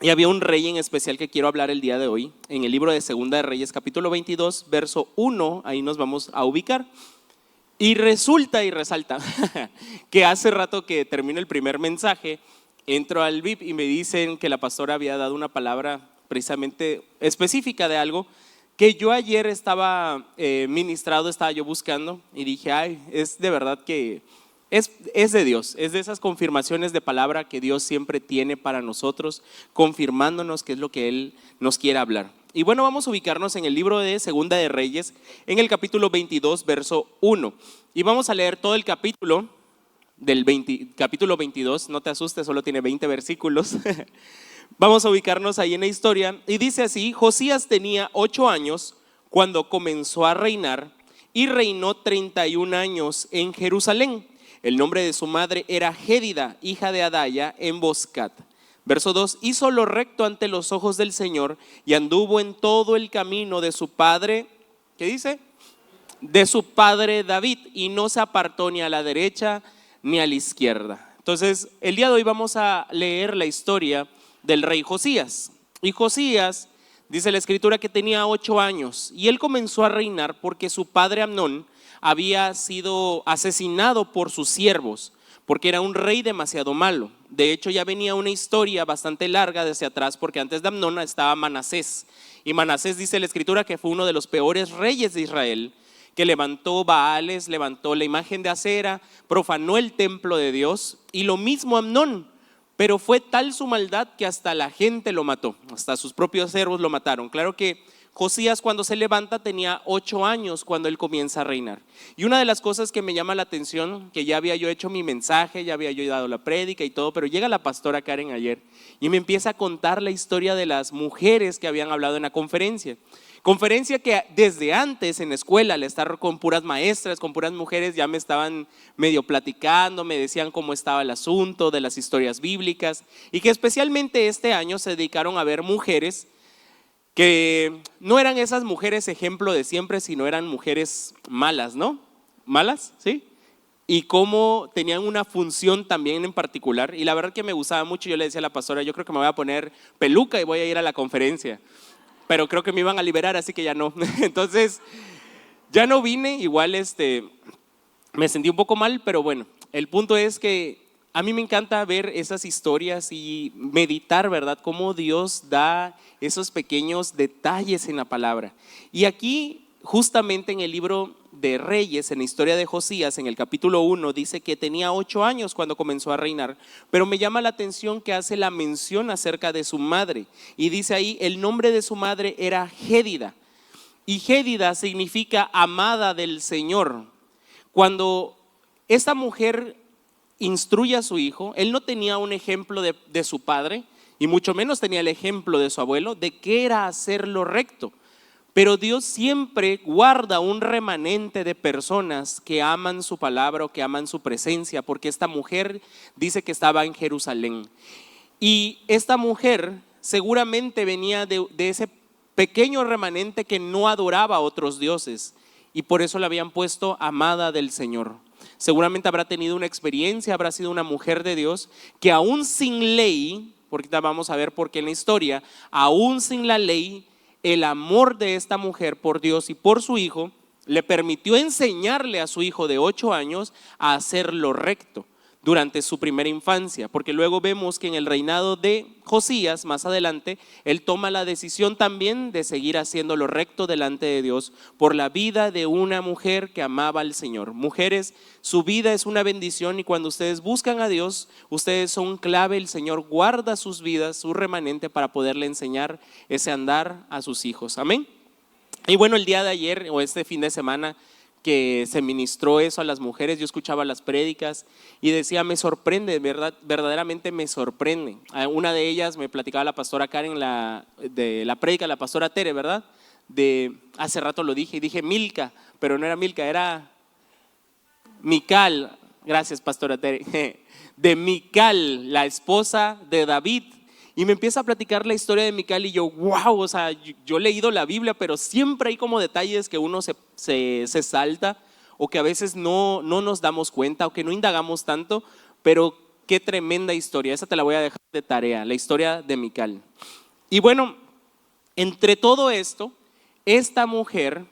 Y había un rey en especial que quiero hablar el día de hoy, en el libro de Segunda de Reyes, capítulo 22, verso 1, ahí nos vamos a ubicar. Y resulta y resalta que hace rato que termino el primer mensaje, entro al VIP y me dicen que la pastora había dado una palabra precisamente específica de algo que yo ayer estaba ministrado, estaba yo buscando y dije, ay, es de verdad que es de Dios, es de esas confirmaciones de palabra que Dios siempre tiene para nosotros, confirmándonos que es lo que Él nos quiere hablar. Y bueno, vamos a ubicarnos en el libro de Segunda de Reyes, en el capítulo 22, verso 1. Y vamos a leer todo el capítulo capítulo 22, no te asustes, solo tiene 20 versículos. Vamos a ubicarnos ahí en la historia. Y dice así: Josías tenía 8 años cuando comenzó a reinar y reinó 31 años en Jerusalén. El nombre de su madre era Gédida, hija de Adaya, en Boscat. Verso 2: hizo lo recto ante los ojos del Señor y anduvo en todo el camino de su padre, ¿qué dice? De su padre David, y no se apartó ni a la derecha ni a la izquierda. Entonces, el día de hoy vamos a leer la historia del rey Josías. Y Josías, dice la escritura, que tenía 8 años y él comenzó a reinar porque su padre Amnón había sido asesinado por sus siervos, porque era un rey demasiado malo. De hecho, ya venía una historia bastante larga desde atrás, porque antes de Amnón estaba Manasés. Y Manasés, dice la escritura, que fue uno de los peores reyes de Israel, que levantó Baales, levantó la imagen de Acera, profanó el templo de Dios. Y lo mismo Amnón, pero fue tal su maldad que hasta la gente lo mató, hasta sus propios siervos lo mataron. Claro que Josías, cuando se levanta, tenía 8 años cuando él comienza a reinar. Y una de las cosas que me llama la atención, que ya había yo hecho mi mensaje, ya había yo dado la prédica y todo, pero llega la pastora Karen ayer y me empieza a contar la historia de las mujeres que habían hablado en la conferencia. Conferencia que desde antes en la escuela, al estar con puras maestras, con puras mujeres, ya me estaban medio platicando, me decían cómo estaba el asunto de las historias bíblicas, y que especialmente este año se dedicaron a ver mujeres que no eran esas mujeres ejemplo de siempre, sino eran mujeres malas, ¿no? ¿Malas? ¿Sí? Y cómo tenían una función también en particular. Y la verdad que me gustaba mucho. Yo le decía a la pastora, yo creo que me voy a poner peluca y voy a ir a la conferencia. Pero creo que me iban a liberar, así que ya no. Entonces, ya no vine. Igual me sentí un poco mal, pero bueno, el punto es que a mí me encanta ver esas historias y meditar, ¿verdad? Cómo Dios da esos pequeños detalles en la palabra. Y aquí, justamente en el libro de Reyes, en la historia de Josías, en el capítulo 1, dice que tenía 8 años cuando comenzó a reinar. Pero me llama la atención que hace la mención acerca de su madre. Y dice ahí, el nombre de su madre era Gédida. Y Gédida significa amada del Señor. Cuando esta mujer instruye a su hijo, él no tenía un ejemplo de su padre, y mucho menos tenía el ejemplo de su abuelo, de qué era hacer lo recto. Pero Dios siempre guarda un remanente de personas que aman su palabra o que aman su presencia, porque esta mujer dice que estaba en Jerusalén. Y esta mujer seguramente venía de ese pequeño remanente que no adoraba a otros dioses, y por eso la habían puesto amada del Señor. Seguramente habrá tenido una experiencia, habrá sido una mujer de Dios que aún sin ley, porque ahorita vamos a ver por qué en la historia, aún sin la ley, el amor de esta mujer por Dios y por su hijo le permitió enseñarle a su hijo de 8 años a hacer lo recto durante su primera infancia, porque luego vemos que en el reinado de Josías, más adelante, él toma la decisión también de seguir haciendo lo recto delante de Dios por la vida de una mujer que amaba al Señor. Mujeres, su vida es una bendición, y cuando ustedes buscan a Dios, ustedes son clave. El Señor guarda sus vidas, su remanente, para poderle enseñar ese andar a sus hijos. Amén. Y bueno, el día de ayer o este fin de semana que se ministró eso a las mujeres, yo escuchaba las prédicas y decía, me sorprende, ¿verdad? Verdaderamente me sorprende. Una de ellas me platicaba la pastora Karen de la prédica de la pastora Tere, ¿verdad? Hace rato lo dije y dije Milca, pero no era Milca, era Mical. Gracias, pastora Tere. De Mical, la esposa de David. Y me empieza a platicar la historia de Mical y yo, wow, o sea, yo he leído la Biblia, pero siempre hay como detalles que uno se salta, o que a veces no nos damos cuenta, o que no indagamos tanto, pero qué tremenda historia. Esa te la voy a dejar de tarea, la historia de Mical. Y bueno, entre todo esto, esta mujer,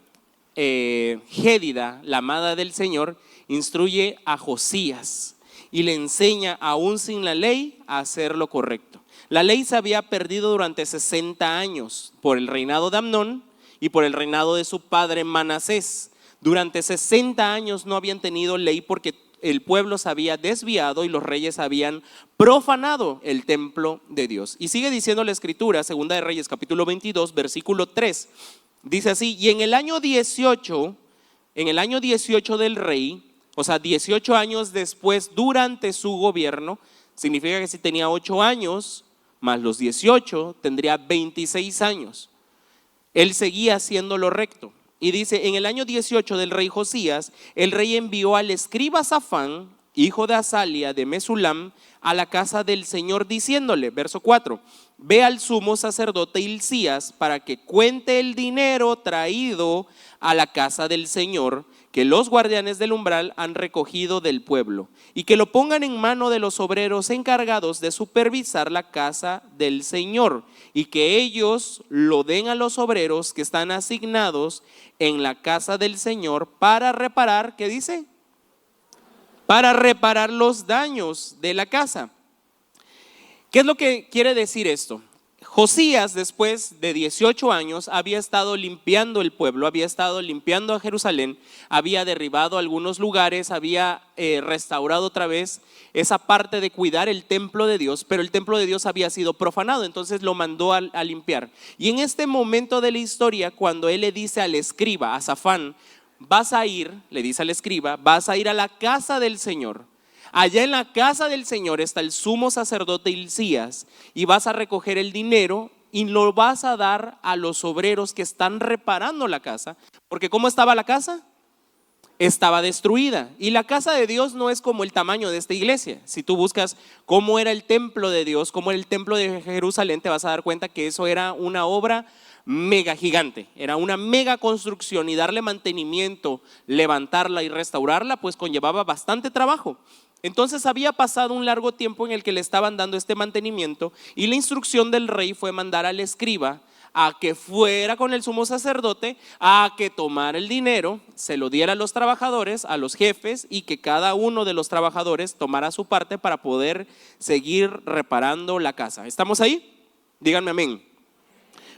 Gédida, la amada del Señor, instruye a Josías y le enseña, aún sin la ley, a hacer lo correcto. La ley se había perdido durante 60 años por el reinado de Amnón y por el reinado de su padre Manasés. Durante 60 años no habían tenido ley porque el pueblo se había desviado y los reyes habían profanado el templo de Dios. Y sigue diciendo la escritura, Segunda de Reyes capítulo 22, versículo 3. Dice así: y en el año 18 del rey, o sea, 18 años después, durante su gobierno, significa que si tenía 8 años, más los 18, tendría 26 años. Él seguía haciendo lo recto. Y dice, en el año 18 del rey Josías, el rey envió al escriba Safán, hijo de Asalia de Mesulam, a la casa del Señor diciéndole, verso 4, ve al sumo sacerdote Hilcías para que cuente el dinero traído a la casa del Señor, que los guardianes del umbral han recogido del pueblo, y que lo pongan en mano de los obreros encargados de supervisar la casa del Señor, y que ellos lo den a los obreros que están asignados en la casa del Señor para reparar, ¿qué dice? Para reparar los daños de la casa. ¿Qué es lo que quiere decir esto? Josías, después de 18 años, había estado limpiando el pueblo, había estado limpiando a Jerusalén, había derribado algunos lugares, había restaurado otra vez esa parte de cuidar el templo de Dios, pero el templo de Dios había sido profanado, entonces lo mandó a limpiar. Y en este momento de la historia, cuando él le dice al escriba, a Safán, vas a ir, le dice al escriba, vas a ir a la casa del Señor. Allá en la casa del Señor está el sumo sacerdote Hilcías y vas a recoger el dinero y lo vas a dar a los obreros que están reparando la casa. Porque ¿cómo estaba la casa? Estaba destruida. Y la casa de Dios no es como el tamaño de esta iglesia. Si tú buscas cómo era el templo de Dios, cómo era el templo de Jerusalén, te vas a dar cuenta que eso era una obra mega gigante, era una mega construcción, y darle mantenimiento, levantarla y restaurarla, pues conllevaba bastante trabajo. Entonces había pasado un largo tiempo en el que le estaban dando este mantenimiento, y la instrucción del rey fue mandar al escriba a que fuera con el sumo sacerdote, a que tomara el dinero, se lo diera a los trabajadores, a los jefes, y que cada uno de los trabajadores tomara su parte para poder seguir reparando la casa. ¿Estamos ahí? Díganme amén.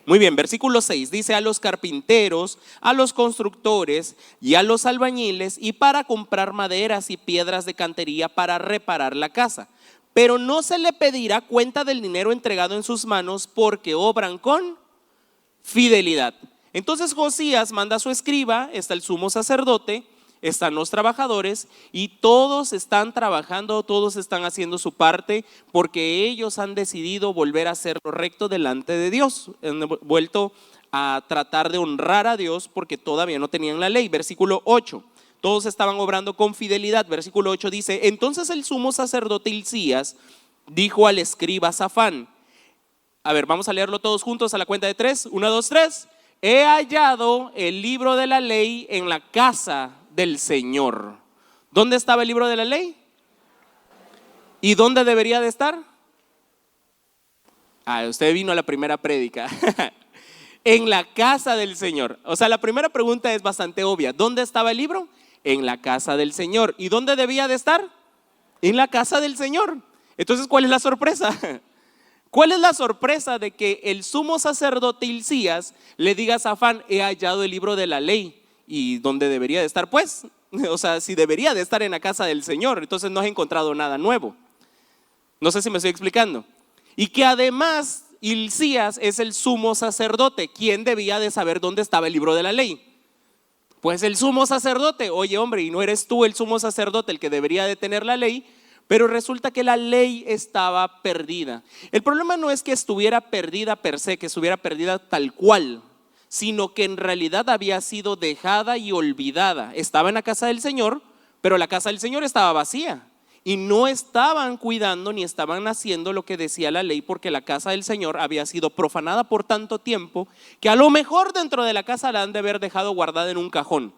Muy bien, versículo 6 dice: a los carpinteros, a los constructores y a los albañiles, y para comprar maderas y piedras de cantería para reparar la casa. Pero no se le pedirá cuenta del dinero entregado en sus manos, porque obran con fidelidad. Entonces Josías manda a su escriba, está el sumo sacerdote, están los trabajadores, y todos están trabajando, todos están haciendo su parte, porque ellos han decidido volver a hacer lo recto delante de Dios, han vuelto a tratar de honrar a Dios porque todavía no tenían la ley. Versículo 8, todos estaban obrando con fidelidad. Versículo 8 dice: entonces el sumo sacerdote Hilcías dijo al escriba Safán, a ver, vamos a leerlo todos juntos a la cuenta de 3, 1, 2, 3. He hallado el libro de la ley en la casa del Señor. ¿Dónde estaba el libro de la ley? ¿Y dónde debería de estar? Usted vino a la primera prédica. En la casa del Señor. O sea, la primera pregunta es bastante obvia. ¿Dónde estaba el libro? En la casa del Señor. ¿Y dónde debía de estar? En la casa del Señor. Entonces, ¿cuál es la sorpresa? ¿Cuál es la sorpresa de que el sumo sacerdote Hilcías le diga a Safán: he hallado el libro de la ley? ¿Y dónde debería de estar? Pues, o sea, si debería de estar en la casa del Señor, entonces no has encontrado nada nuevo. No sé si me estoy explicando. Y que además Hilcías es el sumo sacerdote. ¿Quién debía de saber dónde estaba el libro de la ley? Pues el sumo sacerdote. Oye, hombre, ¿y no eres tú el sumo sacerdote el que debería de tener la ley? Pero resulta que la ley estaba perdida. El problema no es que estuviera perdida per se, que estuviera perdida tal cual, sino que en realidad había sido dejada y olvidada. Estaba en la casa del Señor, pero la casa del Señor estaba vacía. Y no estaban cuidando ni estaban haciendo lo que decía la ley, porque la casa del Señor había sido profanada por tanto tiempo que a lo mejor dentro de la casa la han de haber dejado guardada en un cajón.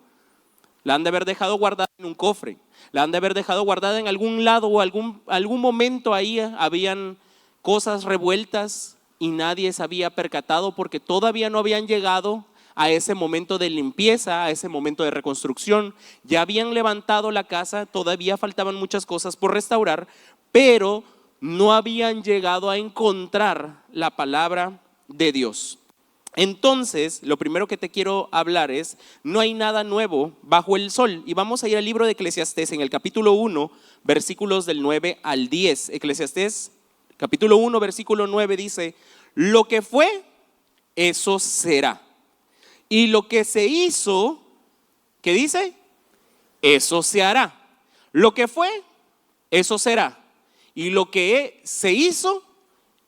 La han de haber dejado guardada en un cofre, la han de haber dejado guardada en algún lado o algún momento ahí habían cosas revueltas y nadie se había percatado porque todavía no habían llegado a ese momento de limpieza, a ese momento de reconstrucción. Ya habían levantado la casa, todavía faltaban muchas cosas por restaurar, pero no habían llegado a encontrar la palabra de Dios. Entonces, lo primero que te quiero hablar es, no hay nada nuevo bajo el sol. Y vamos a ir al libro de Eclesiastés en el capítulo 1, versículos del 9 al 10. Eclesiastés, capítulo 1, versículo 9 dice, lo que fue, eso será. Y lo que se hizo, ¿qué dice? Eso se hará. Lo que fue, eso será. Y lo que se hizo,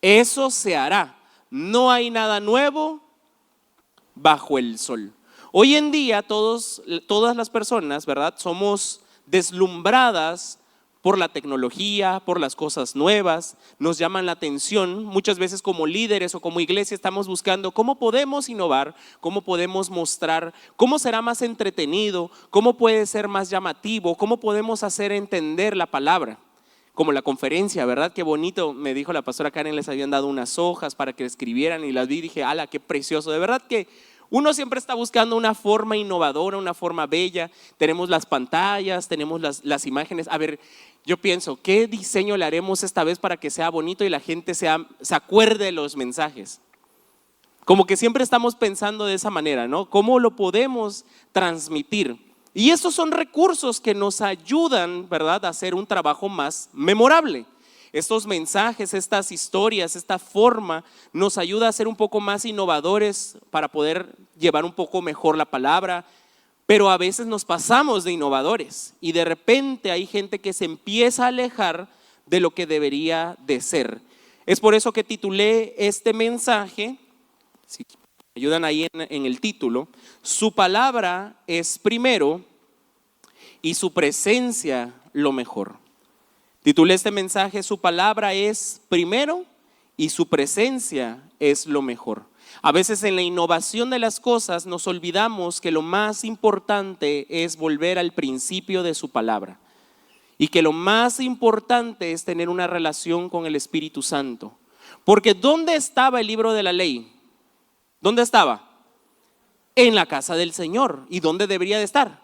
eso se hará. No hay nada nuevo bajo el sol. Hoy en día todas las personas, ¿verdad? Somos deslumbradas por la tecnología, por las cosas nuevas, nos llaman la atención. Muchas veces como líderes o como iglesia estamos buscando cómo podemos innovar, cómo podemos mostrar, cómo será más entretenido, cómo puede ser más llamativo, cómo podemos hacer entender la palabra. Como la conferencia, ¿verdad? Qué bonito, me dijo la pastora Karen, les habían dado unas hojas para que escribieran y las vi y dije, ¡ala, qué precioso! De verdad que uno siempre está buscando una forma innovadora, una forma bella. Tenemos las pantallas, tenemos las imágenes. A ver, yo pienso, ¿qué diseño le haremos esta vez para que sea bonito y la gente se acuerde de los mensajes? Como que siempre estamos pensando de esa manera, ¿no? ¿Cómo lo podemos transmitir? Y estos son recursos que nos ayudan, ¿verdad?, a hacer un trabajo más memorable. Estos mensajes, estas historias, esta forma nos ayuda a ser un poco más innovadores para poder llevar un poco mejor la palabra, pero a veces nos pasamos de innovadores y de repente hay gente que se empieza a alejar de lo que debería de ser. Es por eso que titulé este mensaje, si me ayudan ahí en el título, su palabra es primero y su presencia lo mejor. Titulé este mensaje, su palabra es primero y su presencia es lo mejor. A veces en la innovación de las cosas nos olvidamos que lo más importante es volver al principio de su palabra y que lo más importante es tener una relación con el Espíritu Santo. Porque ¿dónde estaba el libro de la ley? ¿Dónde estaba? En la casa del Señor. ¿Y dónde debería de estar?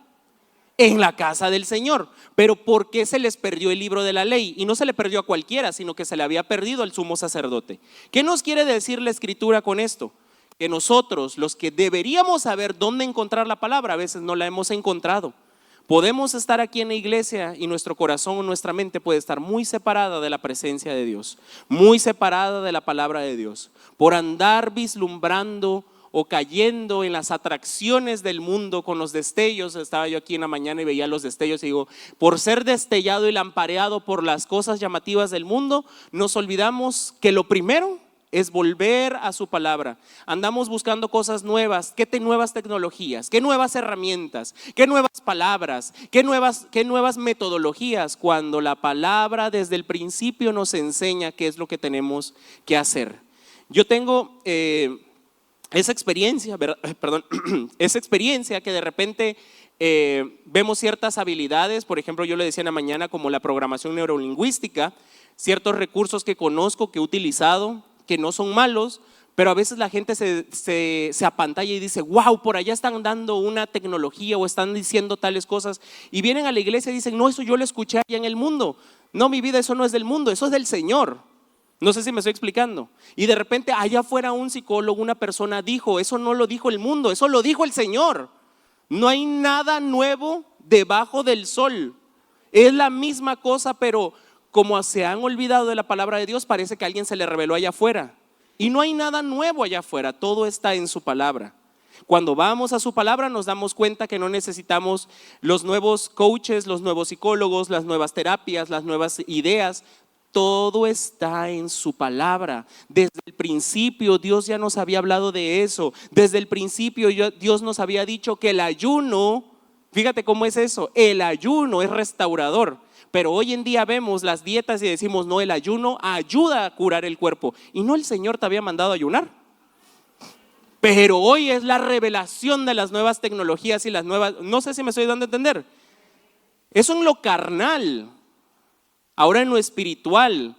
En la casa del Señor. Pero ¿por qué se les perdió el libro de la ley? Y no se le perdió a cualquiera, sino que se le había perdido al sumo sacerdote. ¿Qué nos quiere decir la Escritura con esto? Que nosotros, los que deberíamos saber dónde encontrar la palabra, a veces no la hemos encontrado. Podemos estar aquí en la iglesia y nuestro corazón o nuestra mente puede estar muy separada de la presencia de Dios, muy separada de la palabra de Dios, por andar vislumbrando o cayendo en las atracciones del mundo con los destellos. Estaba yo aquí en la mañana y veía los destellos y digo, por ser destellado y lampareado por las cosas llamativas del mundo, nos olvidamos que lo primero es volver a su palabra. Andamos buscando cosas nuevas, nuevas tecnologías, qué nuevas herramientas, qué nuevas palabras, qué nuevas metodologías, cuando la palabra desde el principio nos enseña qué es lo que tenemos que hacer. Yo tengo esa experiencia que de repente vemos ciertas habilidades. Por ejemplo, yo le decía en la mañana, como la programación neurolingüística, ciertos recursos que conozco, que he utilizado, que no son malos, pero a veces la gente se apantalla y dice, wow, por allá están dando una tecnología o están diciendo tales cosas, y vienen a la iglesia y dicen, no, eso yo lo escuché allá en el mundo. No, mi vida, eso no es del mundo, eso es del Señor. No sé si me estoy explicando. Y de repente allá afuera un psicólogo, una persona dijo, eso no lo dijo el mundo, eso lo dijo el Señor. No hay nada nuevo debajo del sol. Es la misma cosa, pero como se han olvidado de la palabra de Dios, parece que a alguien se le reveló allá afuera. Y no hay nada nuevo allá afuera, todo está en su palabra. Cuando vamos a su palabra nos damos cuenta que no necesitamos los nuevos coaches, los nuevos psicólogos, las nuevas terapias, las nuevas ideas. Todo está en su palabra. Desde el principio Dios ya nos había hablado de eso. Desde el principio Dios nos había dicho que el ayuno, fíjate cómo es eso, el ayuno es restaurador. Pero hoy en día vemos las dietas y decimos, no, el ayuno ayuda a curar el cuerpo. ¿Y no el Señor te había mandado a ayunar? Pero hoy es la revelación de las nuevas tecnologías y las nuevas, no sé si me estoy dando a entender. Eso en lo carnal, ahora en lo espiritual,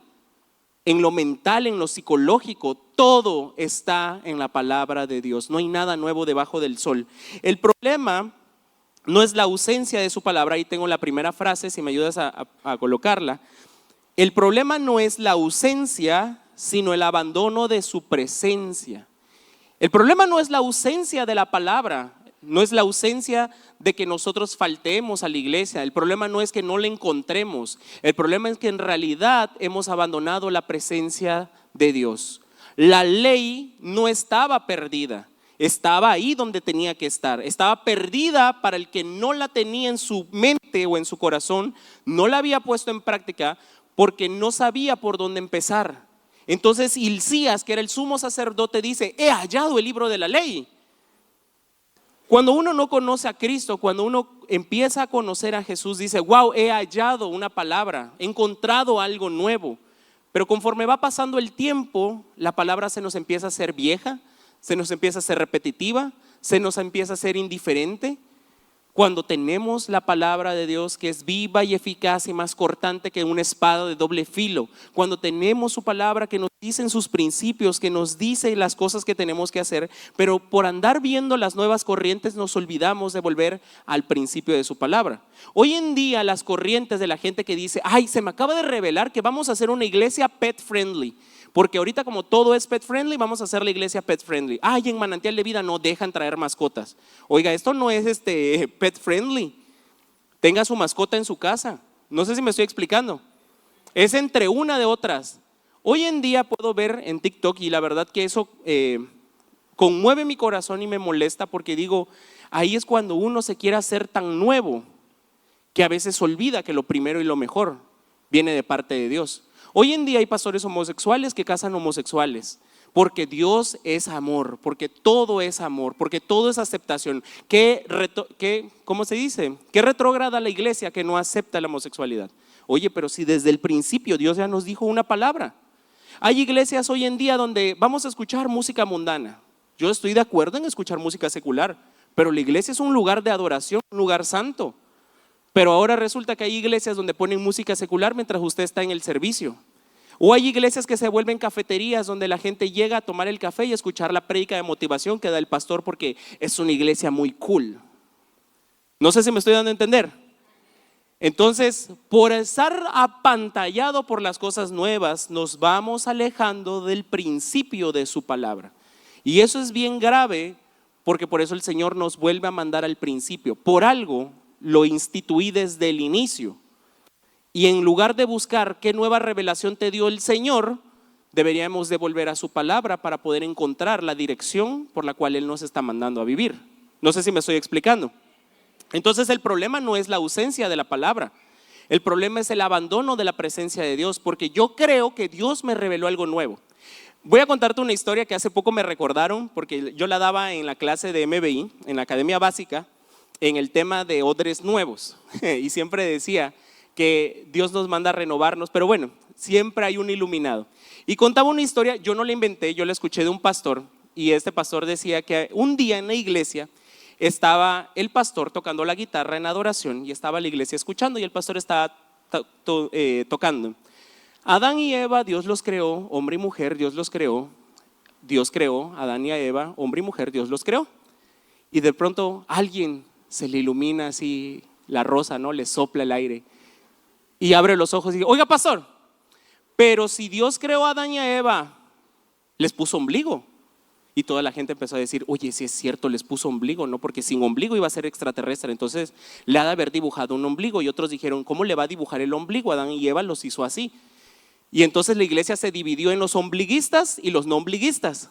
en lo mental, en lo psicológico, todo está en la palabra de Dios. No hay nada nuevo debajo del sol. El problema no es la ausencia de su palabra. Ahí tengo la primera frase, si me ayudas a colocarla. El problema no es la ausencia, sino el abandono de su presencia. El problema no es la ausencia de la palabra, no es la ausencia de que nosotros faltemos a la iglesia. El problema no es que no la encontremos. El problema es que en realidad hemos abandonado la presencia de Dios. La ley no estaba perdida, estaba ahí donde tenía que estar. Estaba perdida para el que no la tenía en su mente o en su corazón, no la había puesto en práctica porque no sabía por dónde empezar. Entonces Hilcías, que era el sumo sacerdote, dice: he hallado el libro de la ley. Cuando uno no conoce a Cristo, cuando uno empieza a conocer a Jesús, dice: wow, he hallado una palabra, he encontrado algo nuevo. Pero conforme va pasando el tiempo, la palabra se nos empieza a hacer vieja, se nos empieza a hacer repetitiva, se nos empieza a hacer indiferente. Cuando tenemos la palabra de Dios, que es viva y eficaz y más cortante que una espada de doble filo, cuando tenemos su palabra que nos dice sus principios, que nos dice las cosas que tenemos que hacer, pero por andar viendo las nuevas corrientes nos olvidamos de volver al principio de su palabra. Hoy en día las corrientes de la gente que dice: ay, se me acaba de revelar que vamos a hacer una iglesia pet friendly, porque ahorita como todo es pet friendly, vamos a hacer la iglesia pet friendly. Ay, en Manantial de Vida no dejan traer mascotas. Oiga, esto no es pet friendly. Tenga su mascota en su casa. No sé si me estoy explicando. Es entre una de otras. Hoy en día puedo ver en TikTok, y la verdad que eso conmueve mi corazón y me molesta, porque digo, ahí es cuando uno se quiere hacer tan nuevo que a veces olvida que lo primero y lo mejor viene de parte de Dios. Hoy en día hay pastores homosexuales que casan homosexuales, porque Dios es amor, porque todo es amor, porque todo es aceptación. ¿Cómo se dice? ¿Qué retrógrada la iglesia que no acepta la homosexualidad? Oye, pero si desde el principio Dios ya nos dijo una palabra. Hay iglesias hoy en día donde vamos a escuchar música mundana. Yo estoy de acuerdo en escuchar música secular, pero la iglesia es un lugar de adoración, un lugar santo. Pero ahora resulta que hay iglesias donde ponen música secular mientras usted está en el servicio. O hay iglesias que se vuelven cafeterías donde la gente llega a tomar el café y escuchar la prédica de motivación que da el pastor porque es una iglesia muy cool. No sé si me estoy dando a entender. Entonces, por estar apantallado por las cosas nuevas, nos vamos alejando del principio de su palabra. Y eso es bien grave, porque por eso el Señor nos vuelve a mandar al principio. Por algo lo instituí desde el inicio. Y en lugar de buscar qué nueva revelación te dio el Señor, deberíamos de volver a su palabra para poder encontrar la dirección por la cual Él nos está mandando a vivir. No sé si me estoy explicando. Entonces el problema no es la ausencia de la palabra. El problema es el abandono de la presencia de Dios, porque yo creo que Dios me reveló algo nuevo. Voy a contarte una historia que hace poco me recordaron, porque yo la daba en la clase de MBI, en la Academia Básica, en el tema de odres nuevos. Y siempre decía que Dios nos manda a renovarnos, pero bueno, siempre hay un iluminado. Y contaba una historia, yo no la inventé, yo la escuché de un pastor, y este pastor decía que un día en la iglesia estaba el pastor tocando la guitarra en adoración y estaba la iglesia escuchando y el pastor estaba tocando. Adán y Eva, Dios los creó, hombre y mujer, Dios los creó. Dios creó a Adán y a Eva, hombre y mujer, Dios los creó. Y de pronto alguien se le ilumina así la rosa, ¿no? Le sopla el aire y abre los ojos y dice: oiga, pastor, pero si Dios creó a Adán y a Eva, les puso ombligo. Y toda la gente empezó a decir: oye, si es cierto, les puso ombligo, ¿no? Porque sin ombligo iba a ser extraterrestre, entonces le ha de haber dibujado un ombligo. Y otros dijeron: ¿cómo le va a dibujar el ombligo? Adán y Eva los hizo así. Y entonces la iglesia se dividió en los ombliguistas y los no ombliguistas.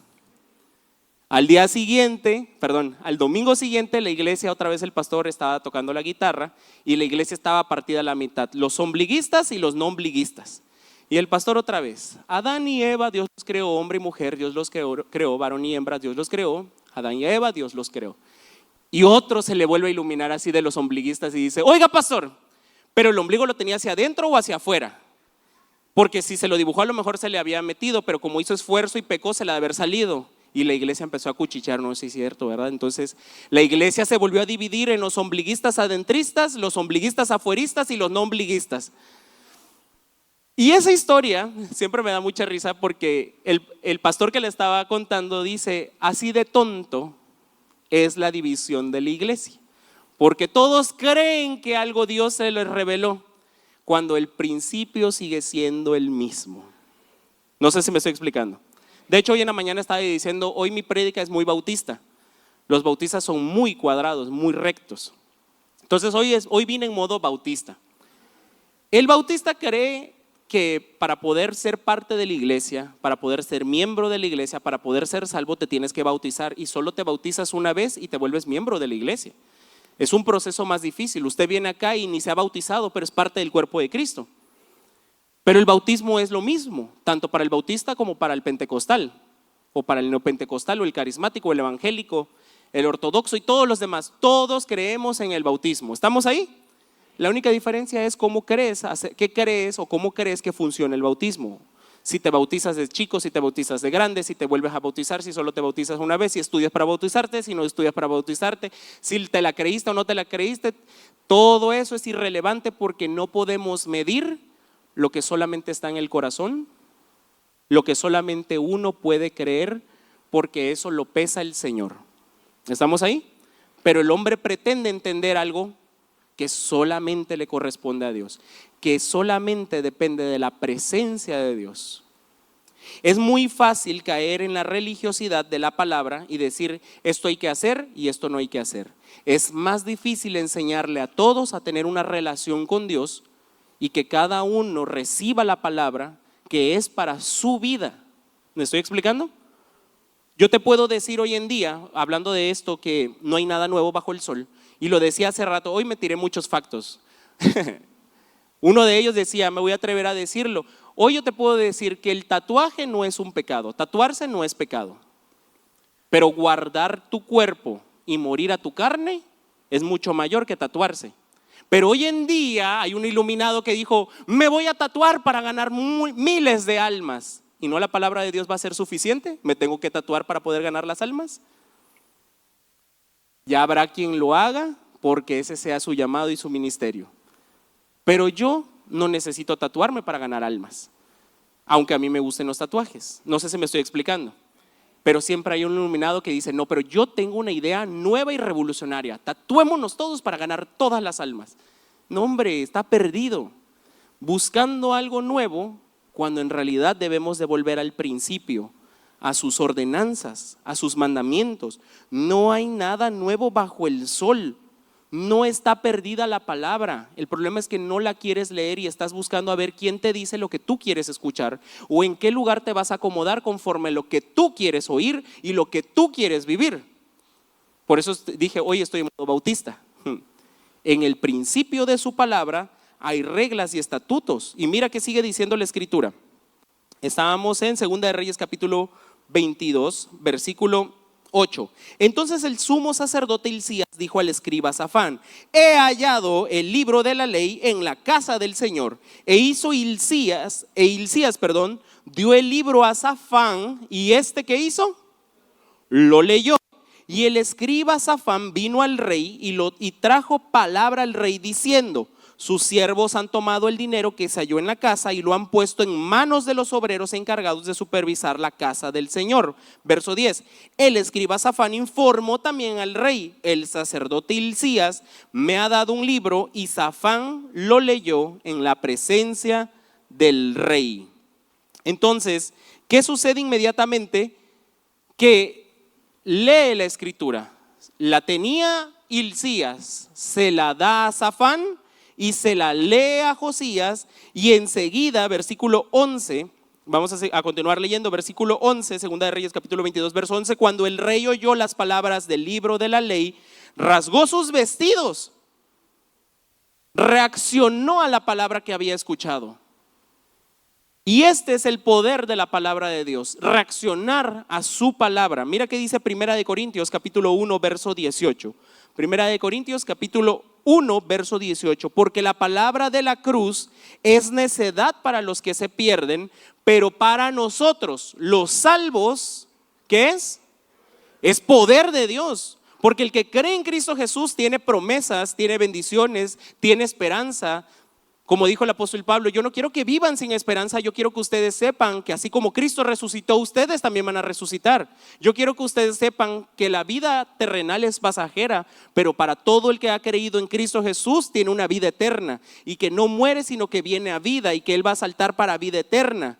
Al domingo siguiente, la iglesia, otra vez el pastor estaba tocando la guitarra y la iglesia estaba partida a la mitad, los ombliguistas y los no ombliguistas. Y el pastor otra vez: Adán y Eva, Dios los creó, hombre y mujer, Dios los creó, varón y hembra, Dios los creó, Adán y Eva, Dios los creó. Y otro se le vuelve a iluminar así de los ombliguistas y dice: oiga, pastor, pero el ombligo lo tenía hacia adentro o hacia afuera, porque si se lo dibujó a lo mejor se le había metido, pero como hizo esfuerzo y pecó, se le ha de haber salido. Y la iglesia empezó a cuchichear, no sé si es cierto, ¿verdad? Entonces la iglesia se volvió a dividir en los ombliguistas adentristas, los ombliguistas afueristas y los no ombliguistas. Y esa historia siempre me da mucha risa porque el pastor que le estaba contando dice, así de tonto es la división de la iglesia. Porque todos creen que algo Dios se les reveló, cuando el principio sigue siendo el mismo. No sé si me estoy explicando. De hecho, hoy en la mañana estaba diciendo, hoy mi prédica es muy bautista. Los bautistas son muy cuadrados, muy rectos. Entonces hoy vine en modo bautista. El bautista cree que para poder ser parte de la iglesia, para poder ser miembro de la iglesia, para poder ser salvo, te tienes que bautizar y solo te bautizas una vez y te vuelves miembro de la iglesia. Es un proceso más difícil. Usted viene acá y ni se ha bautizado, pero es parte del cuerpo de Cristo. Pero el bautismo es lo mismo, tanto para el bautista como para el pentecostal, o para el neopentecostal, o el carismático, el evangélico, el ortodoxo y todos los demás. Todos creemos en el bautismo. ¿Estamos ahí? La única diferencia es cómo crees, qué crees o cómo crees que funciona el bautismo. Si te bautizas de chico, si te bautizas de grande, si te vuelves a bautizar, si solo te bautizas una vez, si estudias para bautizarte, si no estudias para bautizarte, si te la creíste o no te la creíste. Todo eso es irrelevante porque no podemos medir lo que solamente está en el corazón, lo que solamente uno puede creer, porque eso lo pesa el Señor. ¿Estamos ahí? Pero el hombre pretende entender algo que solamente le corresponde a Dios, que solamente depende de la presencia de Dios. Es muy fácil caer en la religiosidad de la palabra y decir esto hay que hacer y esto no hay que hacer. Es más difícil enseñarle a todos a tener una relación con Dios y que cada uno reciba la palabra que es para su vida. ¿Me estoy explicando? Yo te puedo decir hoy en día, hablando de esto, que no hay nada nuevo bajo el sol. Y lo decía hace rato, hoy me tiré muchos factos. Uno de ellos decía, me voy a atrever a decirlo. Hoy yo te puedo decir que el tatuaje no es un pecado. Tatuarse no es pecado. Pero guardar tu cuerpo y morir a tu carne es mucho mayor que tatuarse. Pero hoy en día hay un iluminado que dijo, me voy a tatuar para ganar miles de almas. ¿Y no la palabra de Dios va a ser suficiente? ¿Me tengo que tatuar para poder ganar las almas? Ya habrá quien lo haga porque ese sea su llamado y su ministerio. Pero yo no necesito tatuarme para ganar almas, aunque a mí me gusten los tatuajes. No sé si me estoy explicando. Pero siempre hay un iluminado que dice, no, pero yo tengo una idea nueva y revolucionaria. Tatuémonos todos para ganar todas las almas. No, hombre, está perdido. Buscando algo nuevo, cuando en realidad debemos de volver al principio, a sus ordenanzas, a sus mandamientos. No hay nada nuevo bajo el sol. No está perdida la palabra. El problema es que no la quieres leer y estás buscando a ver quién te dice lo que tú quieres escuchar o en qué lugar te vas a acomodar conforme lo que tú quieres oír y lo que tú quieres vivir. Por eso dije, hoy estoy en modo bautista. En el principio de su palabra hay reglas y estatutos. Y mira que sigue diciendo la escritura. Estábamos en 2 de Reyes capítulo 22, versículo 8. Entonces el sumo sacerdote Hilcías dijo al escriba Safán, he hallado el libro de la ley en la casa del Señor. Hilcías dio el libro a Safán y ¿qué hizo? Lo leyó. Y el escriba Safán vino al rey y trajo palabra al rey diciendo, sus siervos han tomado el dinero que se halló en la casa y lo han puesto en manos de los obreros encargados de supervisar la casa del Señor. Verso 10. El escriba Safán informó también al rey, el sacerdote Hilcías me ha dado un libro, y Safán lo leyó en la presencia del rey. Entonces, ¿qué sucede inmediatamente? Que lee la escritura. La tenía Hilcías, se la da a Safán y se la lee a Josías, y enseguida, versículo 11, vamos a continuar leyendo, versículo 11, Segunda de Reyes capítulo 22, verso 11, cuando el rey oyó las palabras del libro de la ley, rasgó sus vestidos, reaccionó a la palabra que había escuchado. Y este es el poder de la palabra de Dios, reaccionar a su palabra. Mira que dice Primera de Corintios capítulo 1, verso 18. Primera de Corintios capítulo 1, verso 18, porque la palabra de la cruz es necedad para los que se pierden, pero para nosotros, los salvos, ¿Qué es? Es poder de Dios. Porque el que cree en Cristo Jesús tiene promesas, tiene bendiciones, tiene esperanza. Como dijo el apóstol Pablo, yo no quiero que vivan sin esperanza, yo quiero que ustedes sepan que así como Cristo resucitó, ustedes también van a resucitar. Yo quiero que ustedes sepan que la vida terrenal es pasajera, pero para todo el que ha creído en Cristo Jesús tiene una vida eterna y que no muere sino que viene a vida y que Él va a saltar para vida eterna.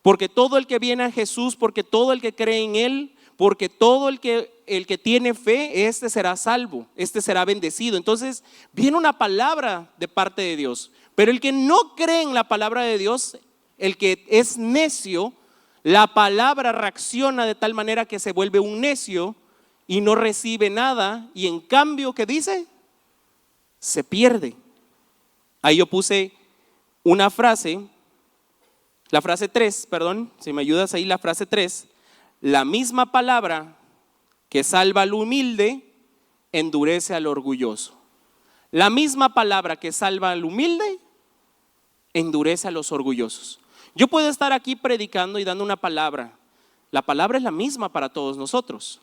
Porque todo el que viene a Jesús, porque todo el que cree en Él, porque todo el que tiene fe, este será salvo, este será bendecido. Entonces viene una palabra de parte de Dios. Pero el que no cree en la palabra de Dios, el que es necio, la palabra reacciona de tal manera que se vuelve un necio y no recibe nada. Y en cambio, ¿qué dice? Se pierde. Ahí yo puse una frase, la frase 3, perdón, si me ayudas ahí, la frase 3. La misma palabra que salva al humilde, endurece al orgulloso. La misma palabra que salva al humilde, endurece a los orgullosos. Yo puedo estar aquí predicando y dando una palabra. La palabra es la misma para todos nosotros.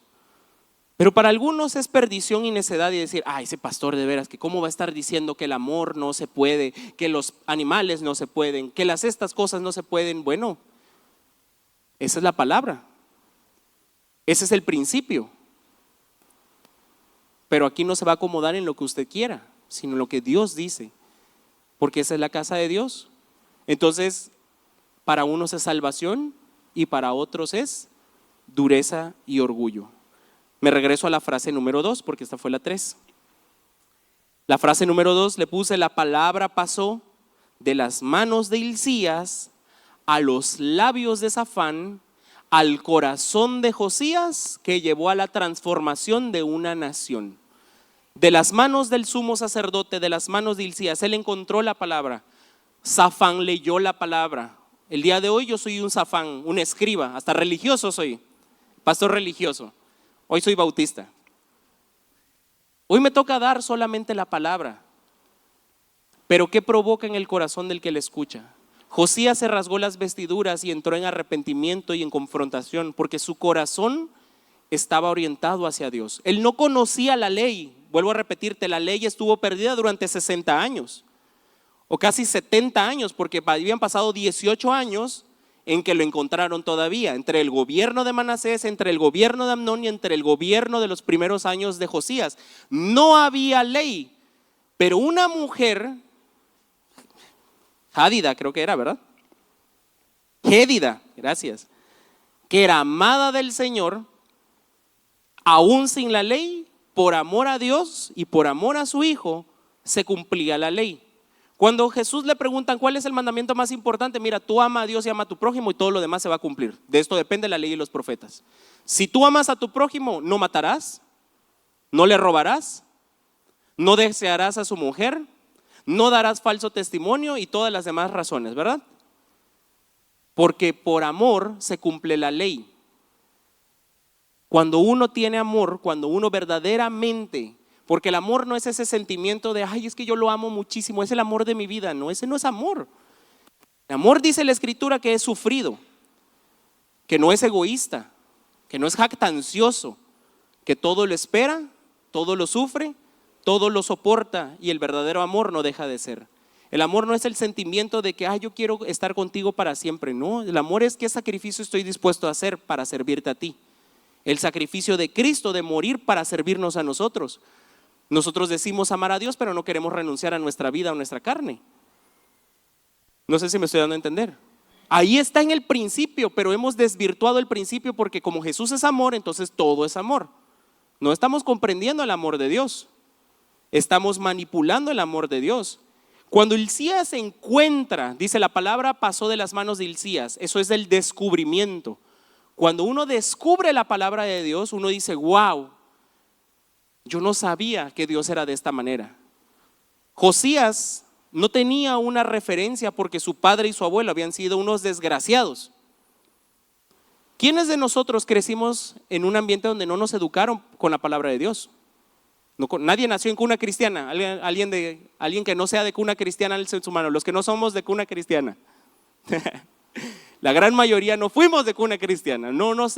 Pero para algunos es perdición y necedad y decir, ese pastor de veras, que cómo va a estar diciendo que el amor no se puede, que los animales no se pueden, que estas cosas no se pueden. Bueno, esa es la palabra. Ese es el principio. Pero aquí no se va a acomodar en lo que usted quiera, sino en lo que Dios dice. Porque esa es la casa de Dios. Entonces, para unos es salvación y para otros es dureza y orgullo. Me regreso a la frase número 2, porque esta fue la 3. La frase número 2 le puse: la palabra pasó de las manos de Hilcías a los labios de Safán, al corazón de Josías, que llevó a la transformación de una nación. De las manos del sumo sacerdote, de las manos de Hilcías, él encontró la palabra. Safán leyó la palabra. El día de hoy yo soy un Safán, un escriba, hasta religioso soy, pastor religioso. Hoy soy bautista. Hoy me toca dar solamente la palabra. Pero ¿qué provoca en el corazón del que le escucha? Josías se rasgó las vestiduras y entró en arrepentimiento y en confrontación, porque su corazón estaba orientado hacia Dios. Él no conocía la ley. Vuelvo a repetirte, la ley estuvo perdida durante 60 años o casi 70 años, porque habían pasado 18 años en que lo encontraron todavía, entre el gobierno de Manasés, entre el gobierno de Amnón y entre el gobierno de los primeros años de Josías. No había ley, pero una mujer, Jadida creo que era, ¿verdad? Gédida, gracias, que era amada del Señor, aún sin la ley, por amor a Dios y por amor a su Hijo, se cumplía la ley. Cuando Jesús le preguntan cuál es el mandamiento más importante, mira, tú ama a Dios y ama a tu prójimo y todo lo demás se va a cumplir. De esto depende la ley y los profetas. Si tú amas a tu prójimo, no matarás, no le robarás, no desearás a su mujer, no darás falso testimonio y todas las demás razones, ¿verdad? Porque por amor se cumple la ley. Cuando uno tiene amor, cuando uno verdaderamente, porque el amor no es ese sentimiento de, es que yo lo amo muchísimo, es el amor de mi vida. No, ese no es amor. El amor, dice la Escritura, que es sufrido, que no es egoísta, que no es jactancioso, que todo lo espera, todo lo sufre, todo lo soporta, y el verdadero amor no deja de ser. El amor no es el sentimiento de que yo quiero estar contigo para siempre. No, el amor es qué sacrificio estoy dispuesto a hacer para servirte a ti. El sacrificio de Cristo de morir para servirnos a nosotros. Nosotros decimos amar a Dios, pero no queremos renunciar a nuestra vida o nuestra carne. No sé si me estoy dando a entender. Ahí está en el principio, pero hemos desvirtuado el principio porque como Jesús es amor, entonces todo es amor. No estamos comprendiendo el amor de Dios. Estamos manipulando el amor de Dios. Cuando Hilcías se encuentra, dice la palabra, pasó de las manos de Hilcías. Eso es del descubrimiento. Cuando uno descubre la palabra de Dios, uno dice, wow, yo no sabía que Dios era de esta manera. Josías no tenía una referencia porque su padre y su abuelo habían sido unos desgraciados. ¿Quiénes de nosotros crecimos en un ambiente donde no nos educaron con la palabra de Dios? No, nadie nació en cuna cristiana. Alguien que no sea de cuna cristiana, alce su mano. Los que no somos de cuna cristiana. La gran mayoría no fuimos de cuna cristiana, no nos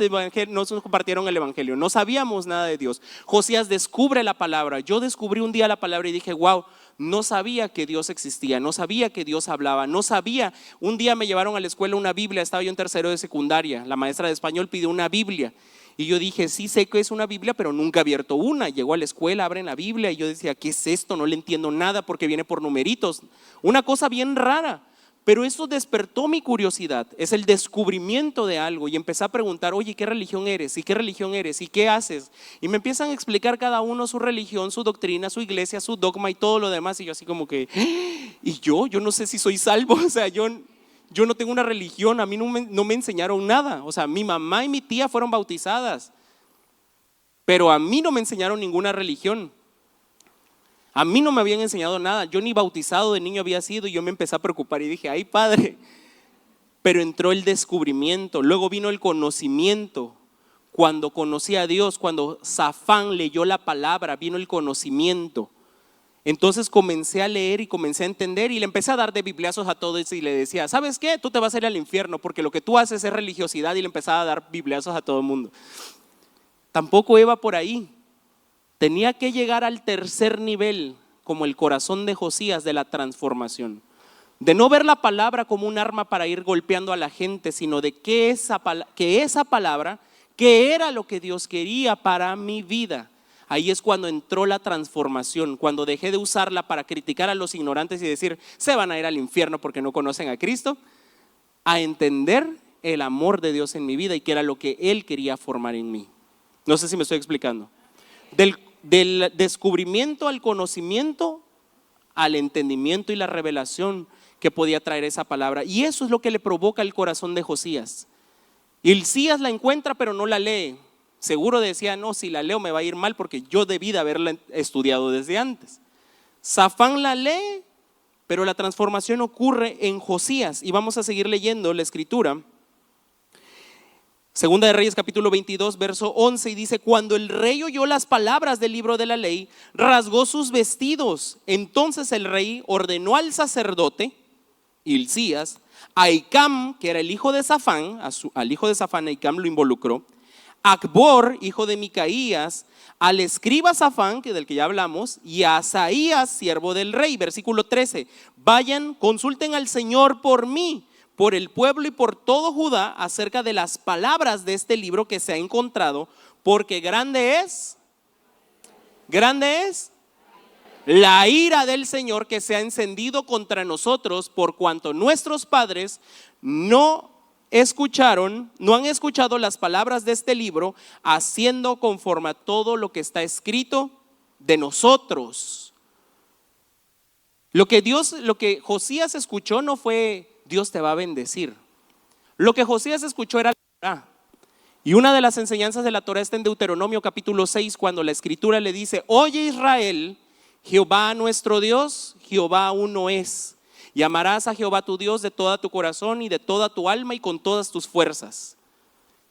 compartieron el evangelio, no sabíamos nada de Dios. Josías descubre la palabra. Yo descubrí un día la palabra y dije, wow, no sabía que Dios existía, no sabía que Dios hablaba, no sabía. Un día me llevaron a la escuela una Biblia, estaba yo en tercero de secundaria, la maestra de español pidió una Biblia. Y yo dije, sí sé que es una Biblia, pero nunca he abierto una. Llegó a la escuela, abren la Biblia y yo decía, ¿qué es esto? No le entiendo nada porque viene por numeritos. Una cosa bien rara. Pero eso despertó mi curiosidad, es el descubrimiento de algo y empecé a preguntar, oye, ¿qué religión eres? ¿Y qué religión eres? ¿Y qué haces? Y me empiezan a explicar cada uno su religión, su doctrina, su iglesia, su dogma y todo lo demás. Y yo así como que, ¿y yo no sé si soy salvo, o sea, yo no tengo una religión, a mí no me enseñaron nada. O sea, mi mamá y mi tía fueron bautizadas, pero a mí no me enseñaron ninguna religión. A mí no me habían enseñado nada, yo ni bautizado de niño había sido y yo me empecé a preocupar y dije, ay padre, pero entró el descubrimiento, luego vino el conocimiento. Cuando conocí a Dios, cuando Safán leyó la palabra, vino el conocimiento. Entonces comencé a leer y comencé a entender y le empecé a dar de bibliazos a todos y le decía, ¿sabes qué? Tú te vas a ir al infierno porque lo que tú haces es religiosidad, y le empezaba a dar bibliazos a todo el mundo. Tampoco iba por ahí. Tenía que llegar al tercer nivel, como el corazón de Josías, de la transformación. De no ver la palabra como un arma para ir golpeando a la gente, sino de que esa palabra, que era lo que Dios quería para mi vida. Ahí es cuando entró la transformación, cuando dejé de usarla para criticar a los ignorantes y decir, se van a ir al infierno porque no conocen a Cristo, a entender el amor de Dios en mi vida y que era lo que Él quería formar en mí. No sé si me estoy explicando. Del descubrimiento al conocimiento, al entendimiento y la revelación que podía traer esa palabra. Y eso es lo que le provoca el corazón de Josías. Hilcías la encuentra pero no la lee. Seguro decía, no, si la leo me va a ir mal porque yo debí de haberla estudiado desde antes. Safán la lee, pero la transformación ocurre en Josías. Y vamos a seguir leyendo la escritura. Segunda de Reyes capítulo 22 verso 11 y dice, cuando el rey oyó las palabras del libro de la ley, rasgó sus vestidos. Entonces el rey ordenó al sacerdote Hilcías, a Ahicam, que era el hijo de Safán, al hijo de Safán Ahicam lo involucró, Acbor, hijo de Micaías, al escriba Safán, que del que ya hablamos, y a Asaías, siervo del rey. Versículo 13, vayan, consulten al Señor por mí, por el pueblo y por todo Judá acerca de las palabras de este libro que se ha encontrado, porque grande es la ira del Señor que se ha encendido contra nosotros, por cuanto nuestros padres no han escuchado las palabras de este libro, haciendo conforme a todo lo que está escrito de nosotros. Lo que Josías escuchó no fue Dios te va a bendecir. Lo que Josías escuchó era la Torá. Y una de las enseñanzas de la Torá está en Deuteronomio capítulo 6, cuando la escritura le dice, oye Israel, Jehová nuestro Dios, Jehová uno es. Y amarás a Jehová tu Dios de todo tu corazón y de toda tu alma y con todas tus fuerzas.